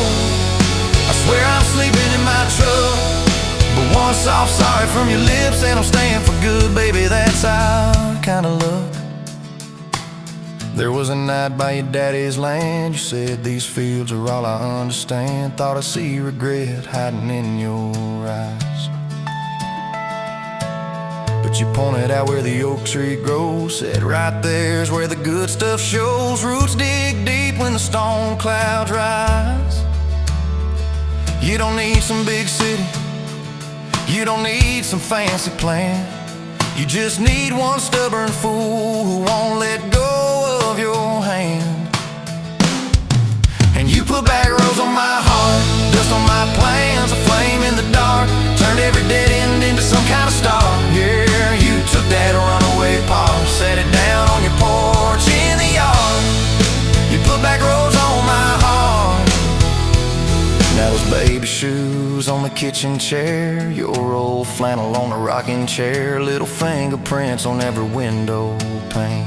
[SPEAKER 1] I swear I'm sleeping in my truck. But one soft sorry from your lips and I'm staying for good, baby, that's our kind of luck. There was a night by your daddy's land, you said these fields are all I understand. Thought I see regret hiding in your eyes, but you pointed out where the oak tree grows, said right there's where the good stuff shows. Roots dig deep when the storm clouds rise. You don't need some big city, you don't need some fancy plan, you just need one stubborn fool who won't let go of your hand. And you put back roads on my heart, dust on my plans, a flame in the dark, turned every dead end into some kind of star. Yeah, you took that runaway paw, set it down on your porch in the yard. You put back roads on my heart. Now those baby shoes on the kitchen chair, your old flannel on the rocking chair, little fingerprints on every window pane.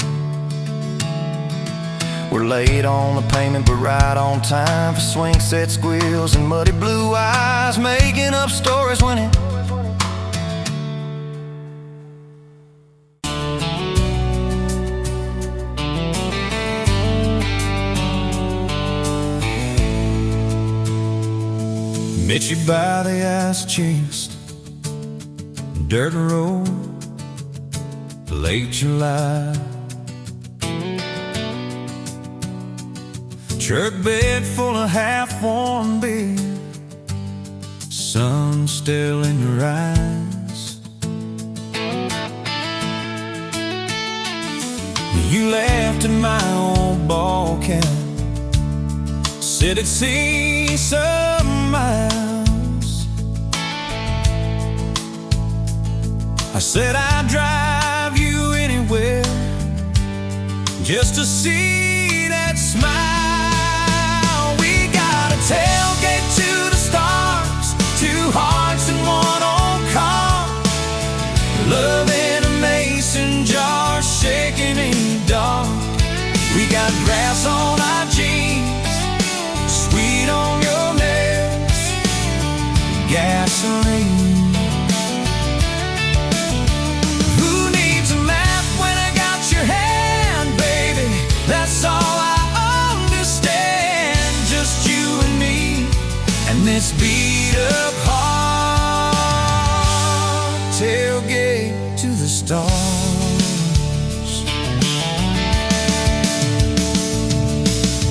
[SPEAKER 1] We're late on the payment but right on time for swing set squeals and muddy blue eyes, making up stories when it met you by the ice chest, dirt road, late July. Truck bed full of half-warm beer, sun still in your eyes. You laughed at my old ball cap, said it'd see some miles. I said I'd drive you anywhere just to see that smile. Tailgate to the stars, two hearts in one old car, love in a mason jar, shaking in the dark. We got grass on our jeans, sweet on your nails, gasoline. Who needs a map when I got your hand, baby? That's all I understand, just you and me, and this beat up heart. Tailgate to the stars.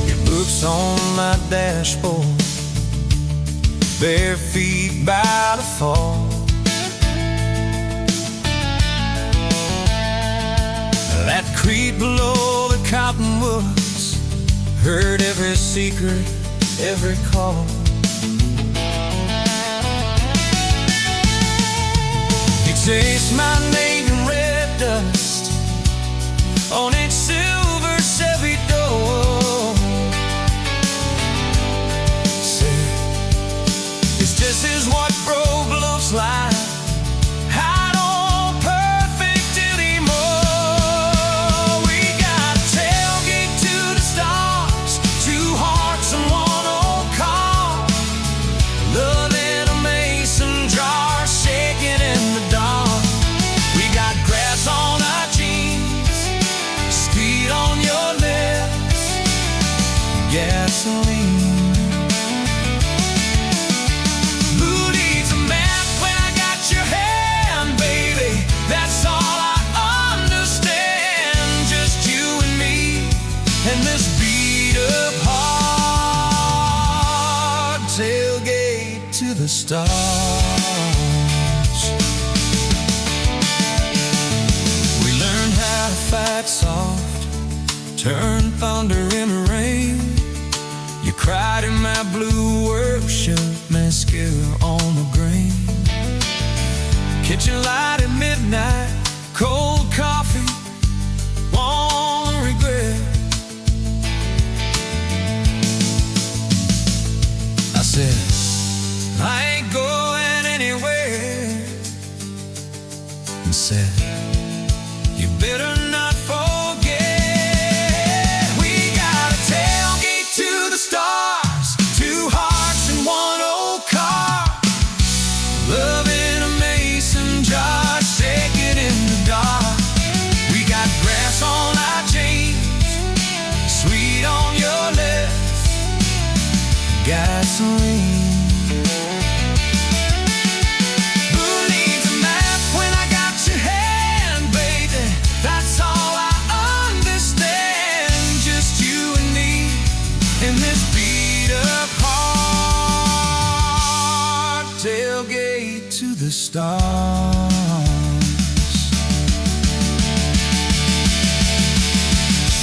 [SPEAKER 1] Your books on my dashboard, bare feet by the fall. That creek below the cottonwoods, heard every secret, every call. You taste my name in red dust on its silver Chevy door. Say, it's just as what broke looks like. I don't perfect anymore. We got a tailgate to the stars, two hearts and one old car, love in a mason jar, shaking in the dark. We got grass on our jeans, speed on
[SPEAKER 2] the stars. We learned how to fight soft, turn thunder into rain. You cried in my blue worship, mascara on the grain. Kitchen light at midnight, cold coffee, won't regret. I said, I ain't going anywhere. And said, you better not forget. We got a tailgate to the stars, two hearts in one old car. Love in a mason jar, shaking in the dark. We got grass on our jeans, sweet on your lips, gasoline. Who needs a map when I got your hand, baby? That's all I understand. Just you and me in this beat-up heart, tailgate to the stars.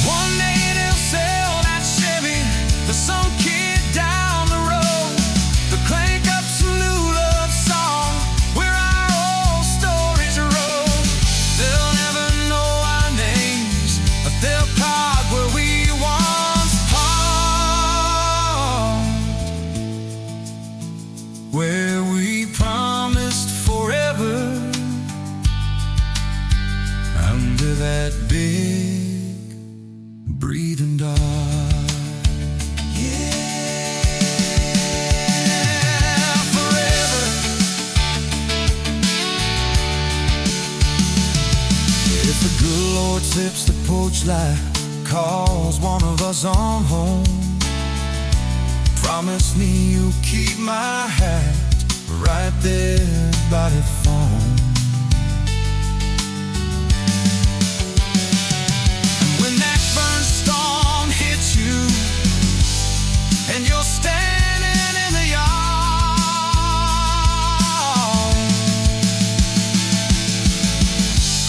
[SPEAKER 2] One day they'll sell that Chevy to some kid down the road. They'll crank up some new love song where our old stories roll. They'll never know our names, but they'll park where we once parked, where we promised forever under that big breathing dog. Yeah, forever. If the good Lord sips the porch light, calls one of us on home, promise me you'll keep my hat right there by the phone. When that burn storm hits you and you're standing in the yard,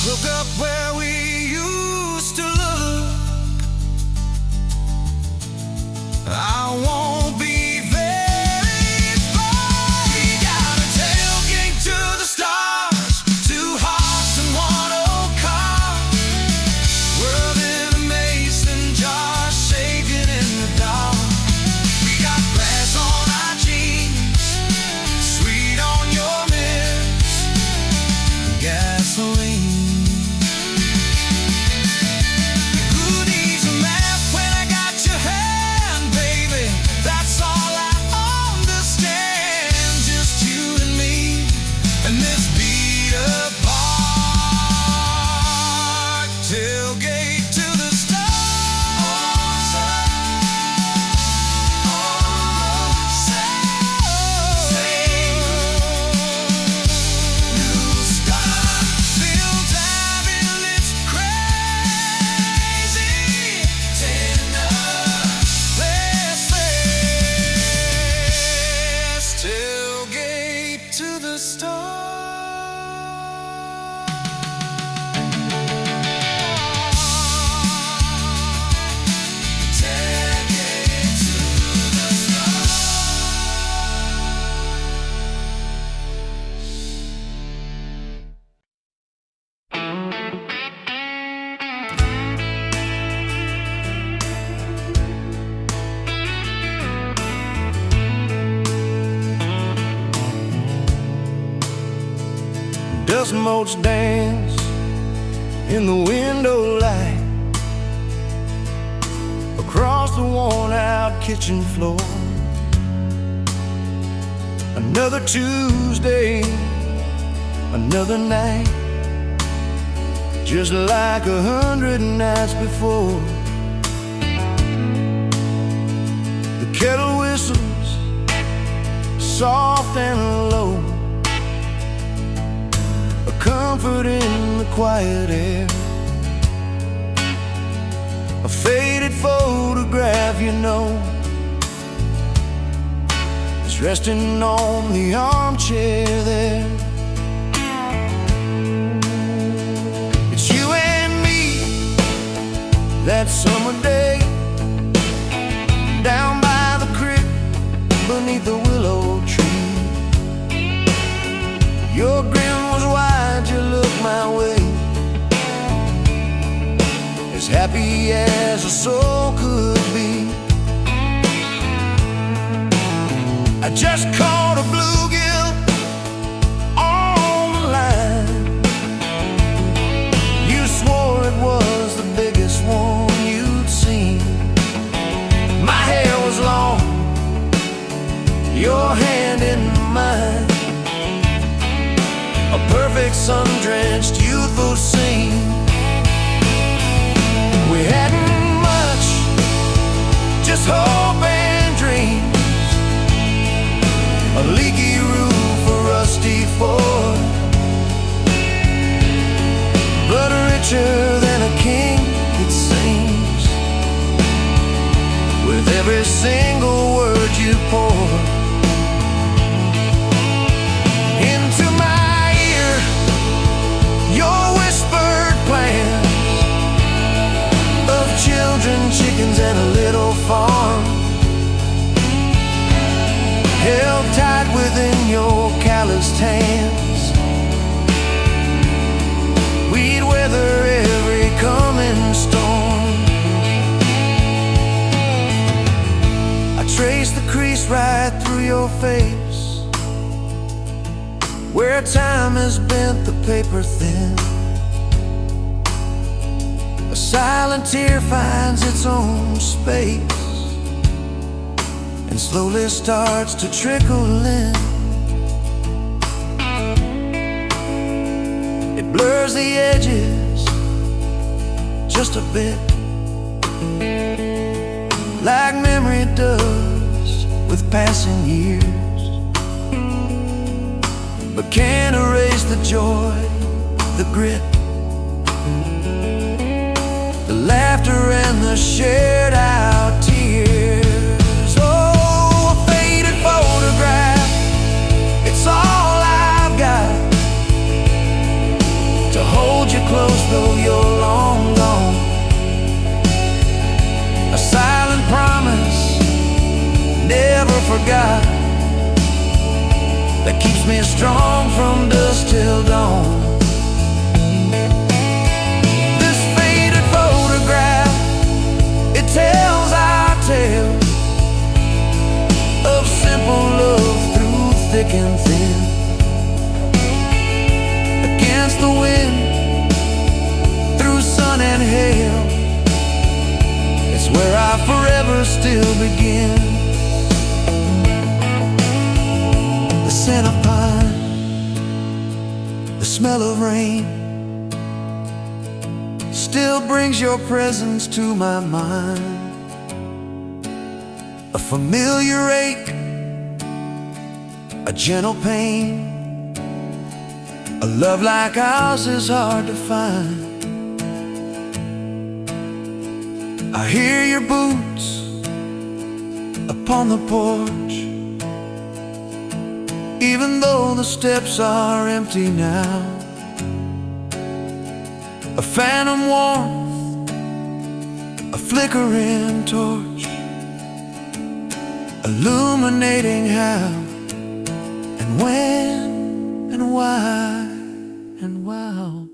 [SPEAKER 2] look up where we used to look. I won't be very far. We got a tailgate to the stars, two hearts in one old car. World in a mason jar, shaking in the dark. We got grass on our jeans, sweet on your lips, gasoline. Who needs a map when I got your hand, baby? That's all I understand. Just you and me and this beat-up heart, tailgate to the stars. New start, feel diving, it's crazy. Tender, restless, tailgate to the stars. Tailgate to the stars. Dust motes dance in the window light across the worn-out kitchen floor. Another Tuesday, another night, just like 100 nights before. The kettle whistles soft and low, a comfort in the quiet air. A faded photograph, you know, is He's resting on the armchair there. It's you and me that summer day, down by the creek beneath the willow tree. Your grin was wide, you looked my way, as happy as a soul could be. I just caught a bluegill on the line. You swore it was the biggest one you'd seen. My hair was long, your hand in mine, a perfect sun-drenched youthful scene. We hadn't much, just hope and dreams, a leaky roof, a rusty Ford, but richer than a king, it seems, with every single word you pour into my ear. Your whispered plans of children, chickens, and a little farm, held tight within your calloused hands. We'd weather every coming storm. I traced the crease right through your face, where time has bent the paper thin. A silent tear finds its own space and slowly starts to trickle in. It blurs the edges just a bit, like memory does with passing years, but can't erase the joy, the grit, the laughter and the shared out tears. Photograph, it's all I've got to hold you close though you're long gone. A silent promise, never forgot, that keeps me strong from dusk till dawn. This faded photograph, it tells our tale of simple love through thick and thin. Against the wind, through sun and hail, it's where I forever still begin. The scent of pine, the smell of rain, still brings your presence to my mind. A familiar ache, a gentle pain, a love like ours is hard to find. I hear your boots upon the porch, even though the steps are empty now. A phantom warmth, a flickering torch, illuminating how and when and why and wow.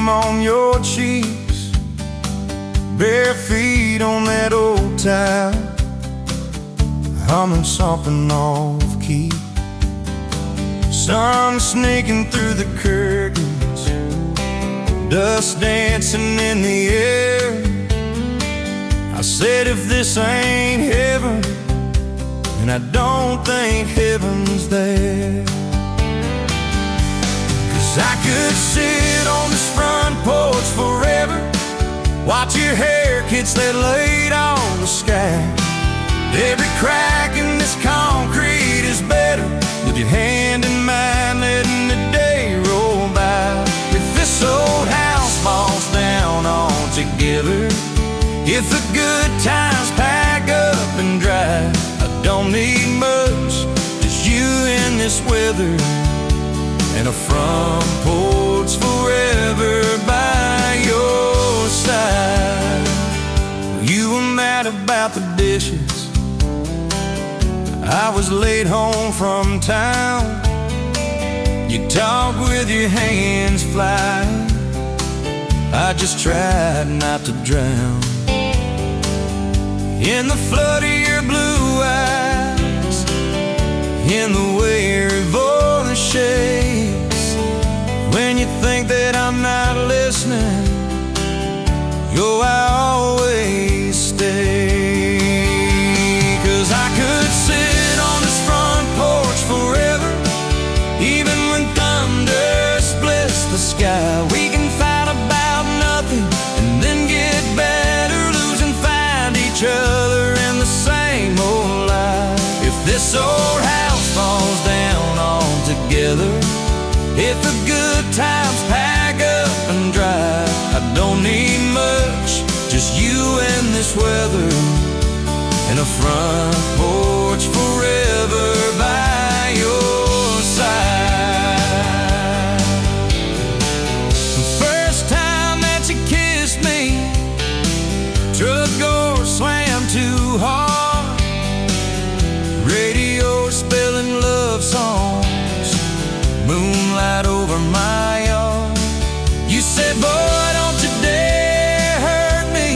[SPEAKER 2] cream on your cheeks, bare feet on that old tile, humming something off key. Sun sneaking through the curtains, dust dancing in the air. I said if this ain't heaven, and I don't think heaven's there. 'Cause I could sit on this front porch forever, watch your hair kiss that laid on the sky. Every crack in this concrete is better with your hand in mine, letting the day roll by. If this old house falls down altogether, if the good times pack up and drive, I don't need much, just you in this weather, and a front porch forever by your side. You were mad about the dishes, I was late home from town. You talk with your hands flying, I just tried not to drown. In the flood of your blue eyes, in the way your voice shakes, when you think that I'm not listening, yo, I always stay. 'Cause I could sit on this front porch forever, even when thunder splits the sky. We can fight about nothing and then get better, lose and find each other in the same old life. If this old house falls down altogether, if the good times pack up and drive, I don't need much, just you and this weather, and a front porch forever by your side. The first time that you kissed me, truck door slammed too hard, radio spelling love songs, moonlight over my yard. You said, boy, don't you dare hurt me,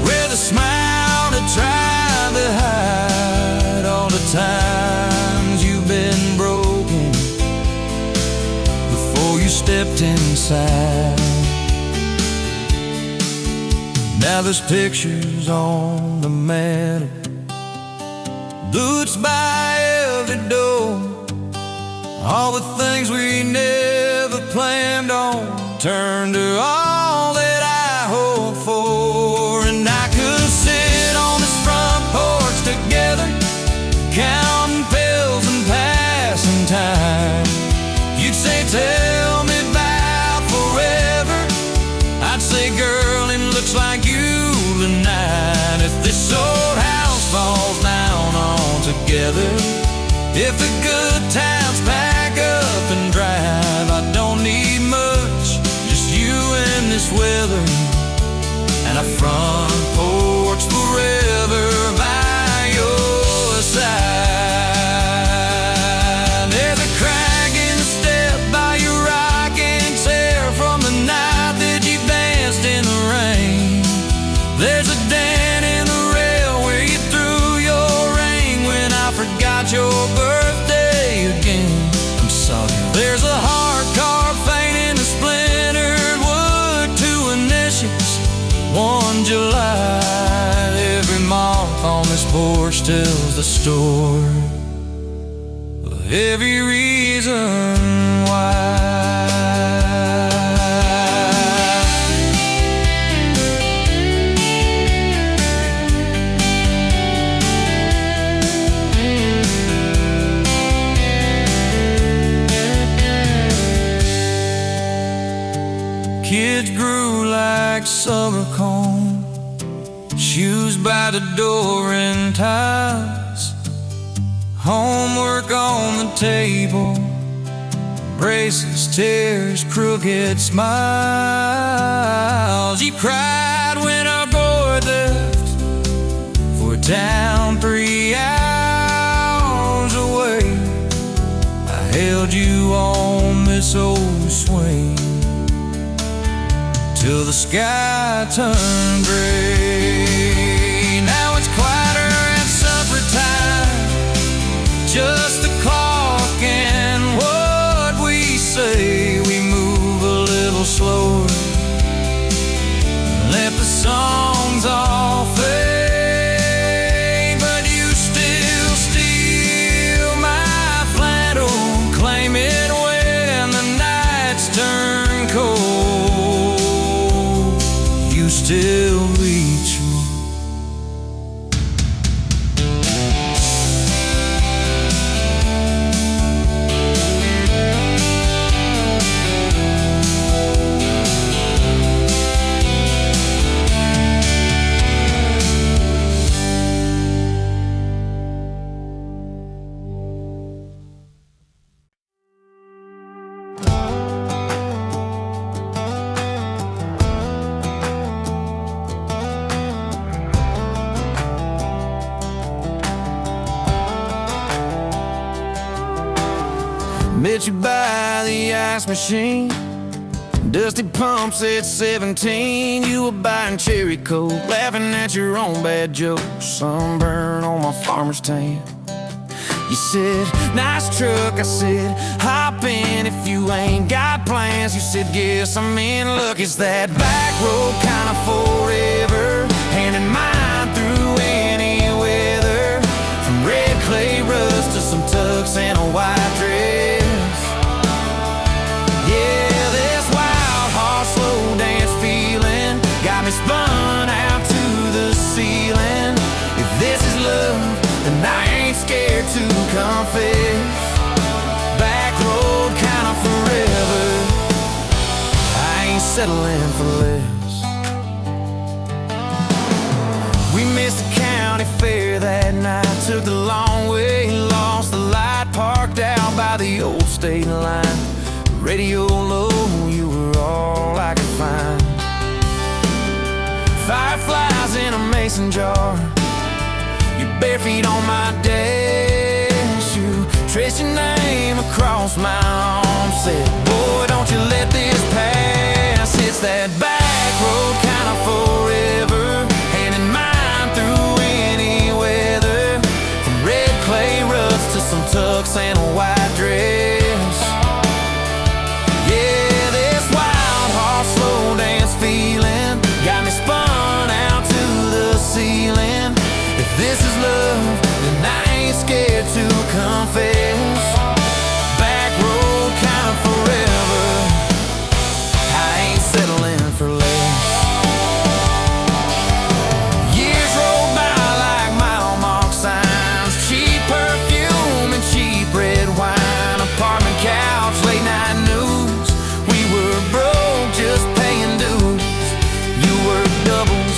[SPEAKER 2] with a smile to try to hide all the times you've been broken before you stepped inside. Now there's pictures on the mantle, boots by every door, all the things we never planned on turned to all that I hope for. And I could sit on this front porch together, counting pills and passing time. You'd say, tell me about forever, I'd say, girl, it looks like you tonight. If this old house falls down altogether, if the good times pack up and drive, I don't need much, just you and this weather, and a front porch forever by your side. There's a crack in the step by your rocking chair from the night that you danced in the rain. There's a dent in the rail where you threw your ring when I forgot your birthday again. I'm sorry. There's a hard carved fate in the splintered wood, two initials, 1 July. Every mark on this porch tells the story of every reason why. Kids grew like summer corn, shoes by the door and ties, homework on the table, braces, tears, crooked smiles. You cried when our boy left for a town 3 hours away. I held you on this old swing.
[SPEAKER 1] till the sky turned gray. Now it's quieter at supper time, just the clock and what we say. We move a little slower, let the songs all fade, but you still steal my flannel, claim it when the nights turn cold. You still reach me. Met you by the ice machine, dusty pumps at 17. You were buying cherry coke, laughing at your own bad jokes. Sunburn on my farmer's tan. You said, nice truck. I said, hop in if you ain't got plans. You said, guess I'm in luck. It's that back road kind of forever, hand in mind through any weather, from red clay rust to some tux and a white dress. Spun out to the ceiling. If this is love, then I ain't scared to confess. Back road kind of forever, I ain't settling for less. We missed the county fair that night, took the long way, lost the light, parked out by the old state line. Radio low, you were all I could find. Fireflies in a mason jar, your bare feet on my dash. You traced your name across my arm, said, boy, don't you let this pass. It's that back road kind of forever, hand in mind through any weather, from red clay rust to some tux and a white dress. Yeah, this wild horse slow dance feeling got me spun out to the ceiling. If this is love, then I ain't scared to confess. Back road kind of forever, I ain't settling for less. Years roll by like mile mark signs, cheap perfume and cheap red wine, apartment couch, late night news. We were broke, just paying dues. You work doubles,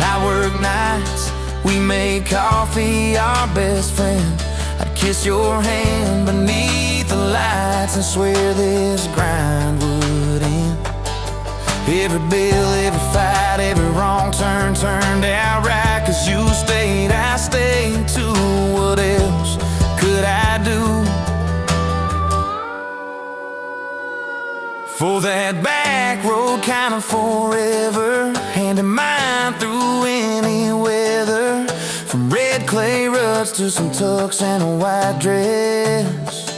[SPEAKER 1] I work nights. We made coffee our best friend. I'd kiss your hand beneath the lights and swear this grind would end. Every bill, every fight, every wrong turn turned out right, 'cause you stayed, I stayed too. What else could I do? For that back road kind of forever, hand in mind through any weather, from red clay ruts to some tux and a white dress.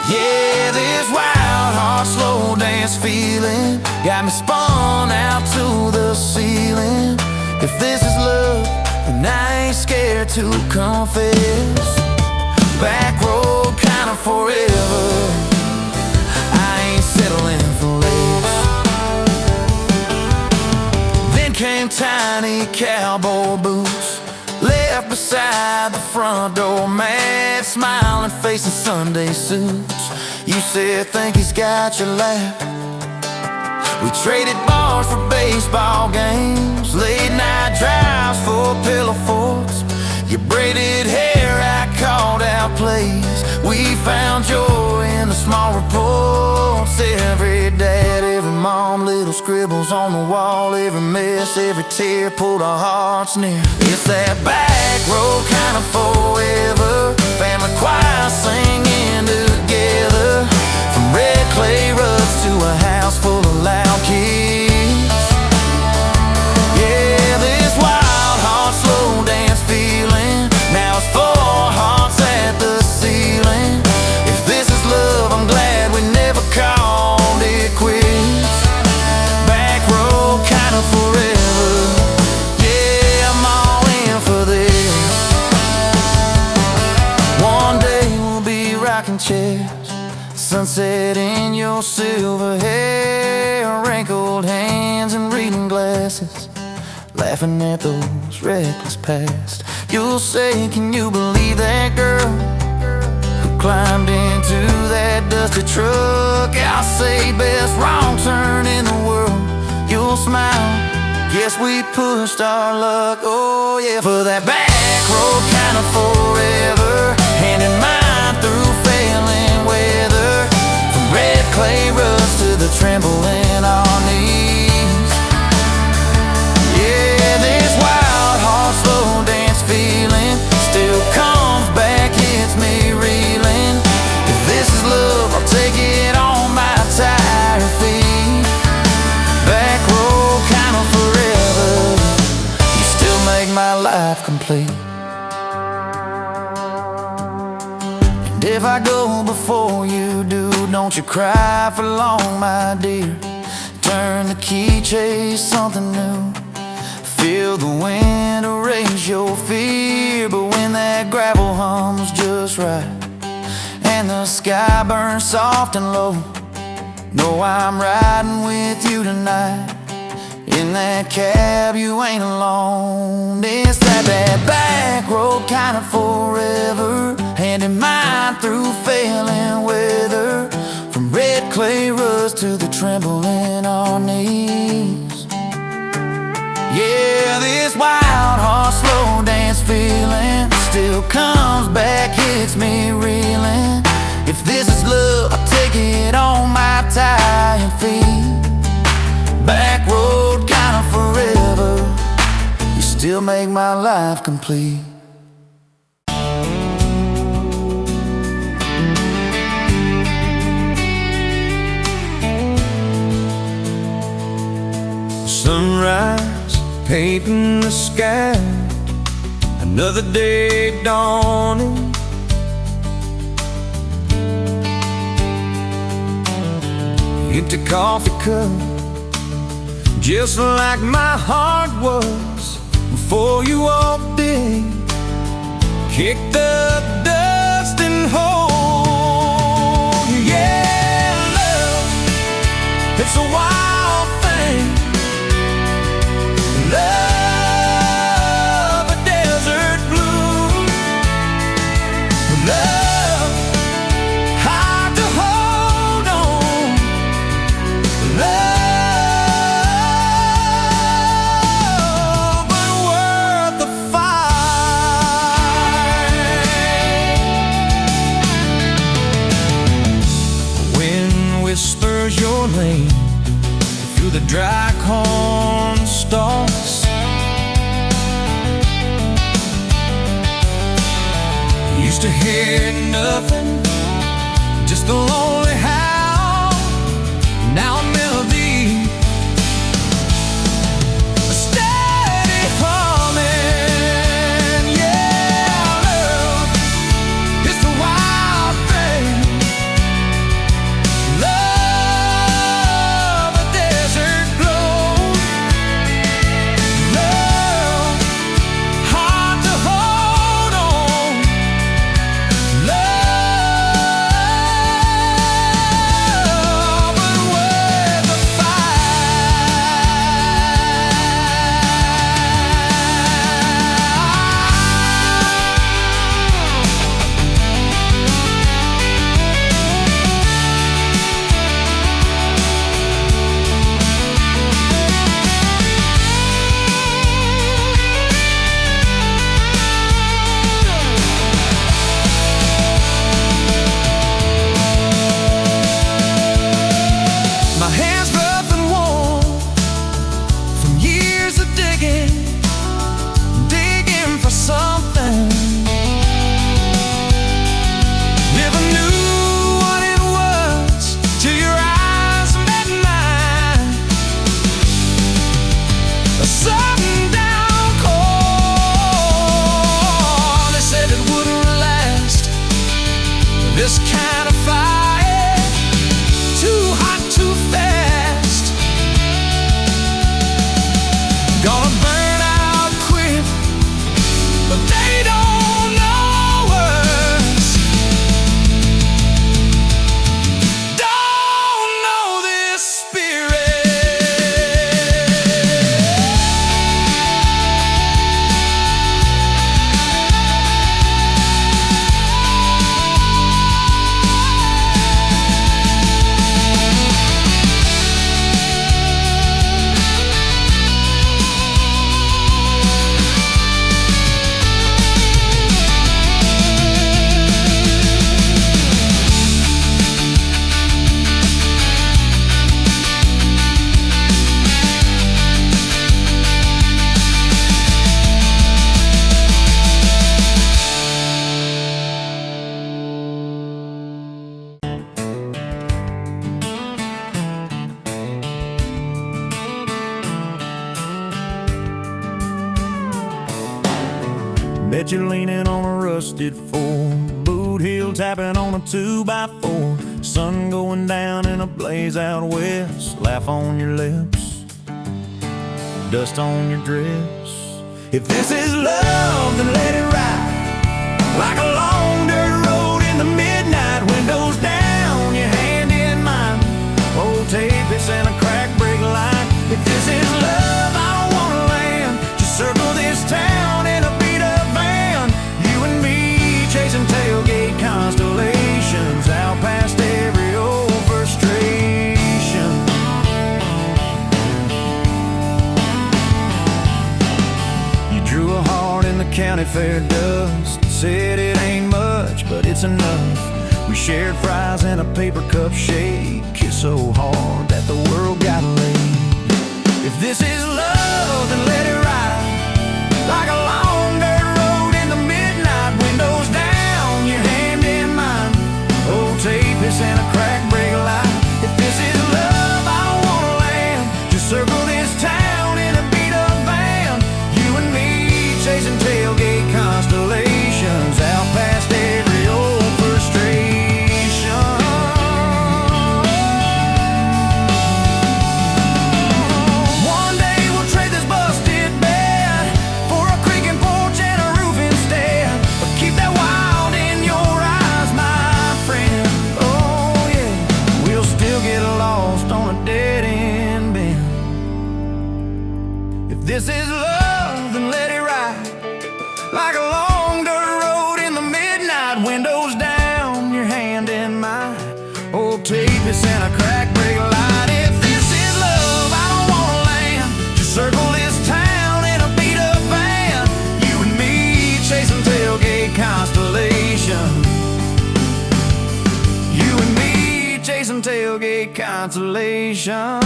[SPEAKER 1] Yeah, this wild heart slow dance feeling got me spun out to the ceiling. If this is love, then I ain't scared to confess. Back road kind of forever, settling for less. Then came tiny cowboy boots, left beside the front door, mad smiling face in Sunday suits. You said, think he's got your lap. We traded bars for baseball games, late night drives for pillow forts. Your braided hair, I called out plays. We found joy in the small reports. Every dad, every mom, little scribbles on the wall. Every mess, every tear pulled our hearts near. It's that back road kind of forever, family choir singing together, from red clay ruts to a house full of loud kids.
[SPEAKER 2] sunset in your silver hair, wrinkled hands and reading glasses, laughing at those reckless past. You'll say, can you believe that girl who climbed into that dusty truck? I'll say, best wrong turn in the world. You'll smile, guess we pushed our luck. Oh yeah, for that back road kind of forever, hand in mine through failing weather, from red clay rust to the tremble in our knees. Yeah, this wild heart slow dance feeling still comes back, hits me reeling. If this is love, I'll take it on my tired feet. Back road kind of forever, you still make my life complete. And if I go before you do, don't you cry for long, my dear. Turn the key, chase something new. Feel the wind erase your fear. But when that gravel hums just right and the sky burns soft and low, know I'm riding with you tonight. In that cab you ain't alone. It's that bad back road kind of forever, hand in mine through failing weather, from red clay rust to the tremble in our knees. Yeah, this wild heart slow dance feeling still comes back, hits me reeling. If this is love, I'll take it on my tired feet. Back road kind of forever, you still make my life complete.
[SPEAKER 1] Sunrise painting the sky, another day dawning. Empty coffee cup, just like my heart was before you walked in. Kick the dust and hold you. Yeah, love, it's a wild thing. Love, a desert blue. Love, hard to hold on. Love, but worth the fight. Wind whispers your name through the dry corn stalks. Used to hear nothing, just the lonely howl. Now a melody, a steady humming. Yeah, love, it's the wild thing. Love, a desert glow. Love, hard to hold on. Love,
[SPEAKER 2] Bet you're leaning on a rusted Ford, boot heel tapping on a 2x4, sun going down in a blaze out west, laugh on your lips, dust on your dress. If this is love, then let it ride like a long dirt road in the midnight, windows down, your hand in mine, old tapeits and a crack brake line. If this is love, I don't wanna land, just circle this town in a beat up van, you and me chasing tailgate constellations, out past every old frustration. You drew a heart in the county fair dust, said it ain't much, but it's enough. We shared fries and a paper cup shake, kissed so hard that the world got laid. If this is love, then let it ride like a long dirt road in the midnight, windows down, your hand in mine, old tapeits and a crack brake light. If this is love, I don't wanna land, just circle this town in a beat up van, you and me chasing tailgate constellations, out past every old frustration. One day we'll trade this busted bed for a creaking porch and a roof instead, but keep that wild in your eyes, my friend. Oh yeah, we'll still get lost on a dead end bend. If this is love, then let it ride like a long dirt road in the midnight, windows down, your hand in mine, old tapeits and a crack brake light. If this is love, I don't wanna land, just circle this town in a beat up van, you and me chasing tailgate constellation, you and me chasing tailgate constellation.